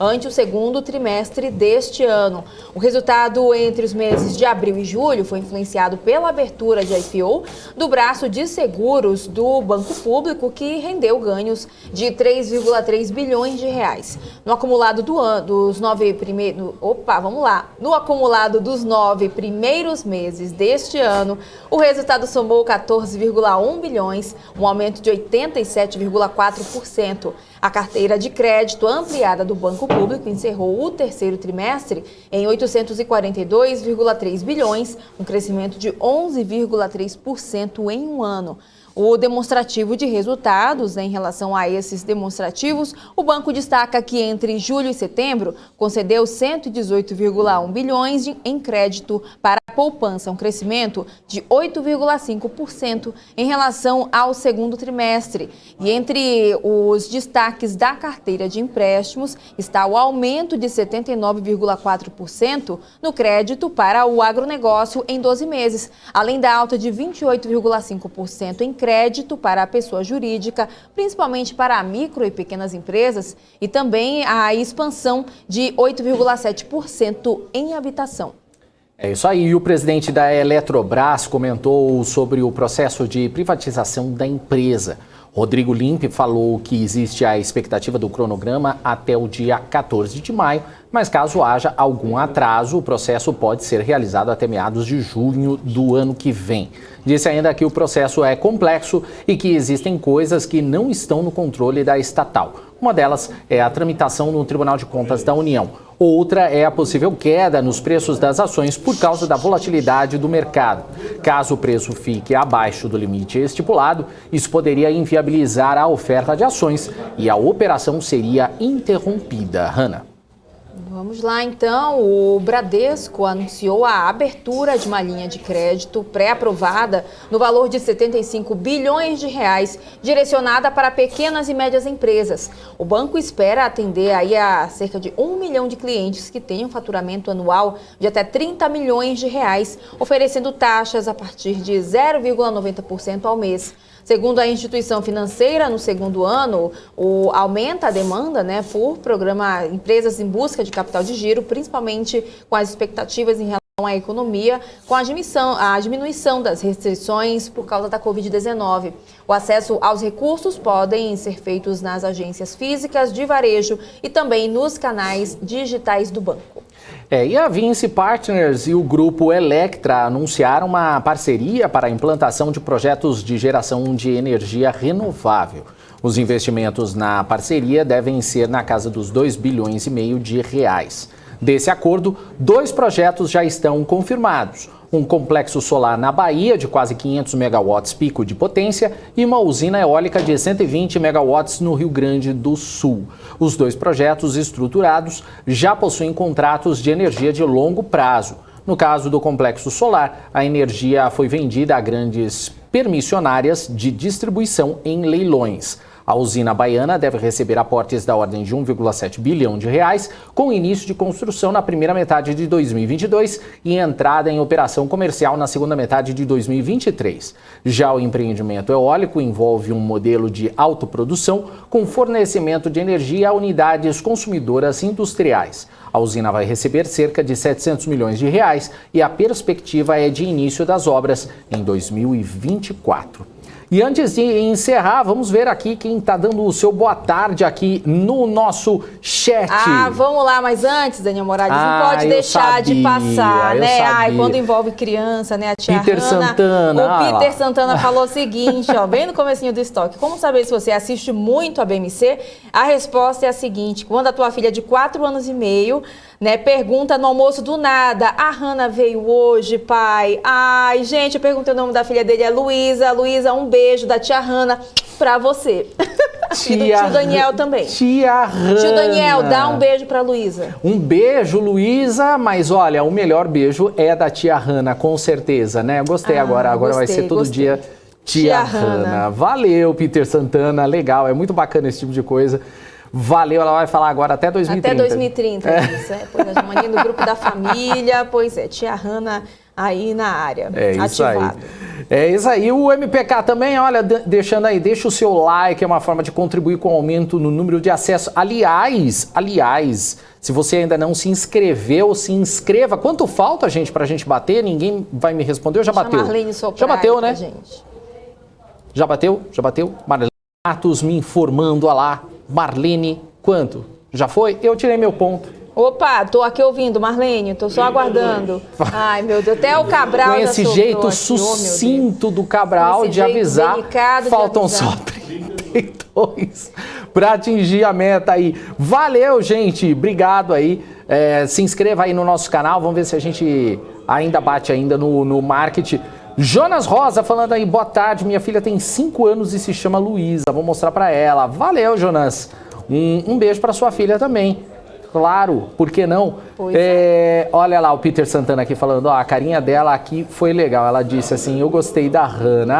C: ante o segundo trimestre deste ano. O resultado entre os meses de abril e julho foi influenciado pela abertura de IPO do braço de seguros do Banco Público, que rendeu ganhos de 3,3 bilhões de reais. No acumulado dos 9 primeiros meses deste ano, o resultado somou 14,1 bilhões, um aumento de 87,4%. A carteira de crédito ampliada do Banco Público encerrou o terceiro trimestre em 842,3 bilhões, um crescimento de 11,3% em um ano. O demonstrativo de resultados, em relação a esses demonstrativos, o banco destaca que entre julho e setembro concedeu 118,1 bilhões em crédito para a poupança, um crescimento de 8,5% em relação ao segundo trimestre. E entre os destaques da carteira de empréstimos está o aumento de 79,4% no crédito para o agronegócio em 12 meses, além da alta de 28,5% em crédito para a pessoa jurídica, principalmente para micro e pequenas empresas, e também a expansão de 8,7% em habitação.
A: É isso aí. E o presidente da Eletrobras comentou sobre o processo de privatização da empresa. Rodrigo Limp falou que existe a expectativa do cronograma até o dia 14 de maio, mas caso haja algum atraso, o processo pode ser realizado até meados de junho do ano que vem. Disse ainda que o processo é complexo e que existem coisas que não estão no controle da estatal. Uma delas é a tramitação no Tribunal de Contas da União. Outra é a possível queda nos preços das ações por causa da volatilidade do mercado. Caso o preço fique abaixo do limite estipulado, isso poderia inviabilizar a oferta de ações e a operação seria interrompida. Hanna.
C: Vamos lá, então. O Bradesco anunciou a abertura de uma linha de crédito pré-aprovada no valor de 75 bilhões de reais, direcionada para pequenas e médias empresas. O banco espera atender aí a cerca de 1 milhão de clientes que tenham faturamento anual de até 30 milhões de reais, oferecendo taxas a partir de 0,90% ao mês. Segundo a instituição financeira, no segundo ano, aumenta a demanda por programa Empresas em Busca de Capital de Giro, principalmente com as expectativas em relação à economia, com a diminuição das restrições por causa da Covid-19. O acesso aos recursos podem ser feitos nas agências físicas de varejo e também nos canais digitais do banco.
A: E a Vinci Partners e o grupo Electra anunciaram uma parceria para a implantação de projetos de geração de energia renovável. Os investimentos na parceria devem ser na casa dos 2,5 bilhões de reais. Desse acordo, 2 projetos já estão confirmados. Um complexo solar na Bahia de quase 500 megawatts pico de potência e uma usina eólica de 120 megawatts no Rio Grande do Sul. Os 2 projetos estruturados já possuem contratos de energia de longo prazo. No caso do complexo solar, a energia foi vendida a grandes permissionárias de distribuição em leilões. A usina baiana deve receber aportes da ordem de 1,7 bilhão de reais, com início de construção na primeira metade de 2022 e entrada em operação comercial na segunda metade de 2023. Já o empreendimento eólico envolve um modelo de autoprodução com fornecimento de energia a unidades consumidoras industriais. A usina vai receber cerca de 700 milhões de reais e a perspectiva é de início das obras em 2024. E antes de encerrar, vamos ver aqui quem está dando o seu boa tarde aqui no nosso chat.
C: Vamos lá, mas antes, Daniel Morales, não pode deixar de passar, né? Quando envolve criança, né? A tia
A: Peter
C: Hanna,
A: Santana.
C: O Peter Santana falou o seguinte, bem no comecinho do estoque. Como saber se você assiste muito a BMC? A resposta é a seguinte: quando a tua filha de 4 anos e meio, pergunta no almoço do nada: a Hanna veio hoje, pai? Ai, gente, eu perguntei o nome da filha dele, é Luísa. Luísa, um beijo da tia Hanna pra você. E do tio Daniel também.
A: Tia Hanna.
C: Tio Daniel, dá um beijo pra Luísa.
A: Um beijo, Luísa, mas olha, o melhor beijo é da tia Hanna, com certeza, né? Gostei agora vai ser todo dia tia Hanna. Valeu, Peter Santana, legal, é muito bacana esse tipo de coisa. Valeu, ela vai falar agora até 2030.
C: Até 2030, isso. Pois é, mania no grupo da família, pois é, tia Hanna aí na área, ativado.
A: É isso aí. O MPK também, olha, deixa o seu like, é uma forma de contribuir com o aumento no número de acessos. Aliás, se você ainda não se inscreveu, se inscreva. Quanto falta, gente, pra gente bater? Ninguém vai me responder, já bateu? Já bateu, né?
C: Gente.
A: Já bateu? Marlene Matos me informando, olha lá. Marlene, quanto? Já foi? Eu tirei meu ponto.
C: Opa, tô aqui ouvindo, Marlene, tô só aguardando. Ai, meu Deus, até o Cabral
A: com esse jeito sucinto do Cabral de avisar, faltam só 32 para atingir a meta aí. Valeu, gente, obrigado aí. Se inscreva aí no nosso canal, vamos ver se a gente ainda bate ainda no marketing. Jonas Rosa falando aí, boa tarde, minha filha tem 5 anos e se chama Luísa, vou mostrar para ela. Valeu, Jonas. Um beijo para sua filha também. Claro, por que não? Olha lá o Peter Santana aqui falando, a carinha dela aqui foi legal. Ela disse assim, eu gostei da Hanna.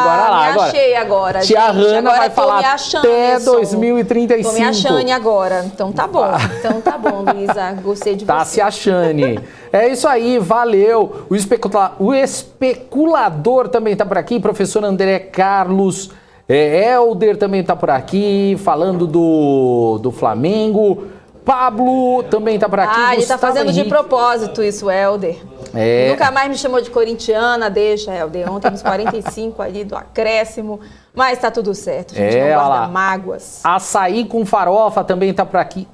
C: Agora achei agora.
A: Tia Hanna vai falar até 2035.
C: Tô me achando agora. Então tá bom, Luísa. Gostei de você.
A: Tá se achando. É isso aí, valeu. O especulador também tá por aqui, professor André Carlos. Helder também tá por aqui, falando do Flamengo. Pablo também tá por aqui.
C: Ele tá
A: Gustavo
C: fazendo
A: Henrique.
C: de propósito isso, Helder. Nunca mais me chamou de corintiana, deixa, Helder. Ontem nos 45 ali do acréscimo, mas tá tudo certo, a gente não guarda mágoas.
A: Açaí com farofa também tá por aqui.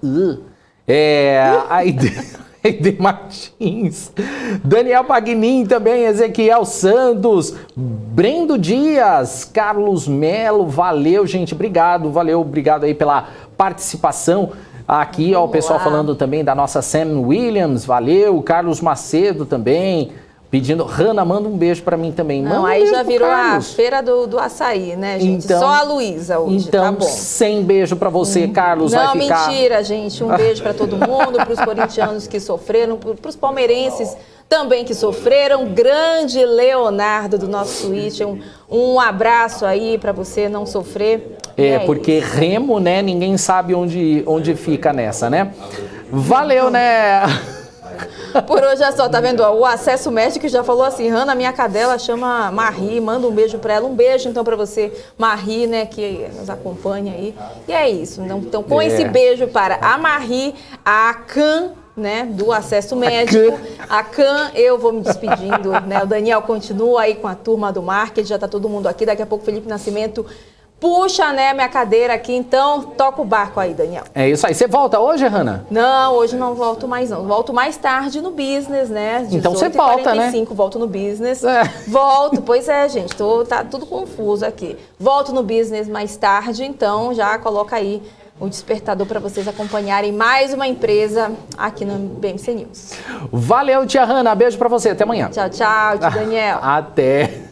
A: Aide Martins, Daniel Pagnin também, Ezequiel Santos, Brendo Dias, Carlos Melo, valeu, gente, obrigado aí pela participação. Aqui, ó, o pessoal falando também da nossa Sam Williams, valeu, Carlos Macedo também, pedindo, Hanna, manda um beijo pra mim também.
C: Não, aí já virou a feira do açaí, né, gente?
A: Então,
C: só a Luísa hoje,
A: então,
C: tá bom.
A: sem beijo pra você, Carlos,
C: Não,
A: vai ficar...
C: mentira, gente, um beijo pra todo mundo, pros corintianos que sofreram, pros palmeirenses também que sofreram, grande Leonardo do nosso Switch, um abraço aí pra você não sofrer.
A: Porque isso. Remo, né, ninguém sabe onde fica nessa, né? Valeu, né?
C: Por hoje é só, tá vendo? O Acesso Médico já falou assim, Hanna, minha cadela chama Marie, manda um beijo pra ela. Um beijo, então, pra você, Marie, né, que nos acompanha aí. E é isso. Então, com esse beijo para a Marie, a Can, né, do Acesso Médico, a Can, eu vou me despedindo, né? O Daniel continua aí com a turma do marketing, já tá todo mundo aqui. Daqui a pouco, Felipe Nascimento puxa, né, minha cadeira aqui, então toca o barco aí, Daniel.
A: É isso aí. Você volta hoje, Hanna?
C: Não, hoje não volto mais não. Volto mais tarde no business, né?
A: Então você volta, né?
C: Volto no business. Volto, pois é, gente. Tá tudo confuso aqui. Volto no business mais tarde, então já coloca aí o despertador para vocês acompanharem mais uma empresa aqui no BMC News.
A: Valeu, tia Hanna. Beijo para você. Até amanhã.
C: Tchau, tchau, tio Daniel.
A: Até.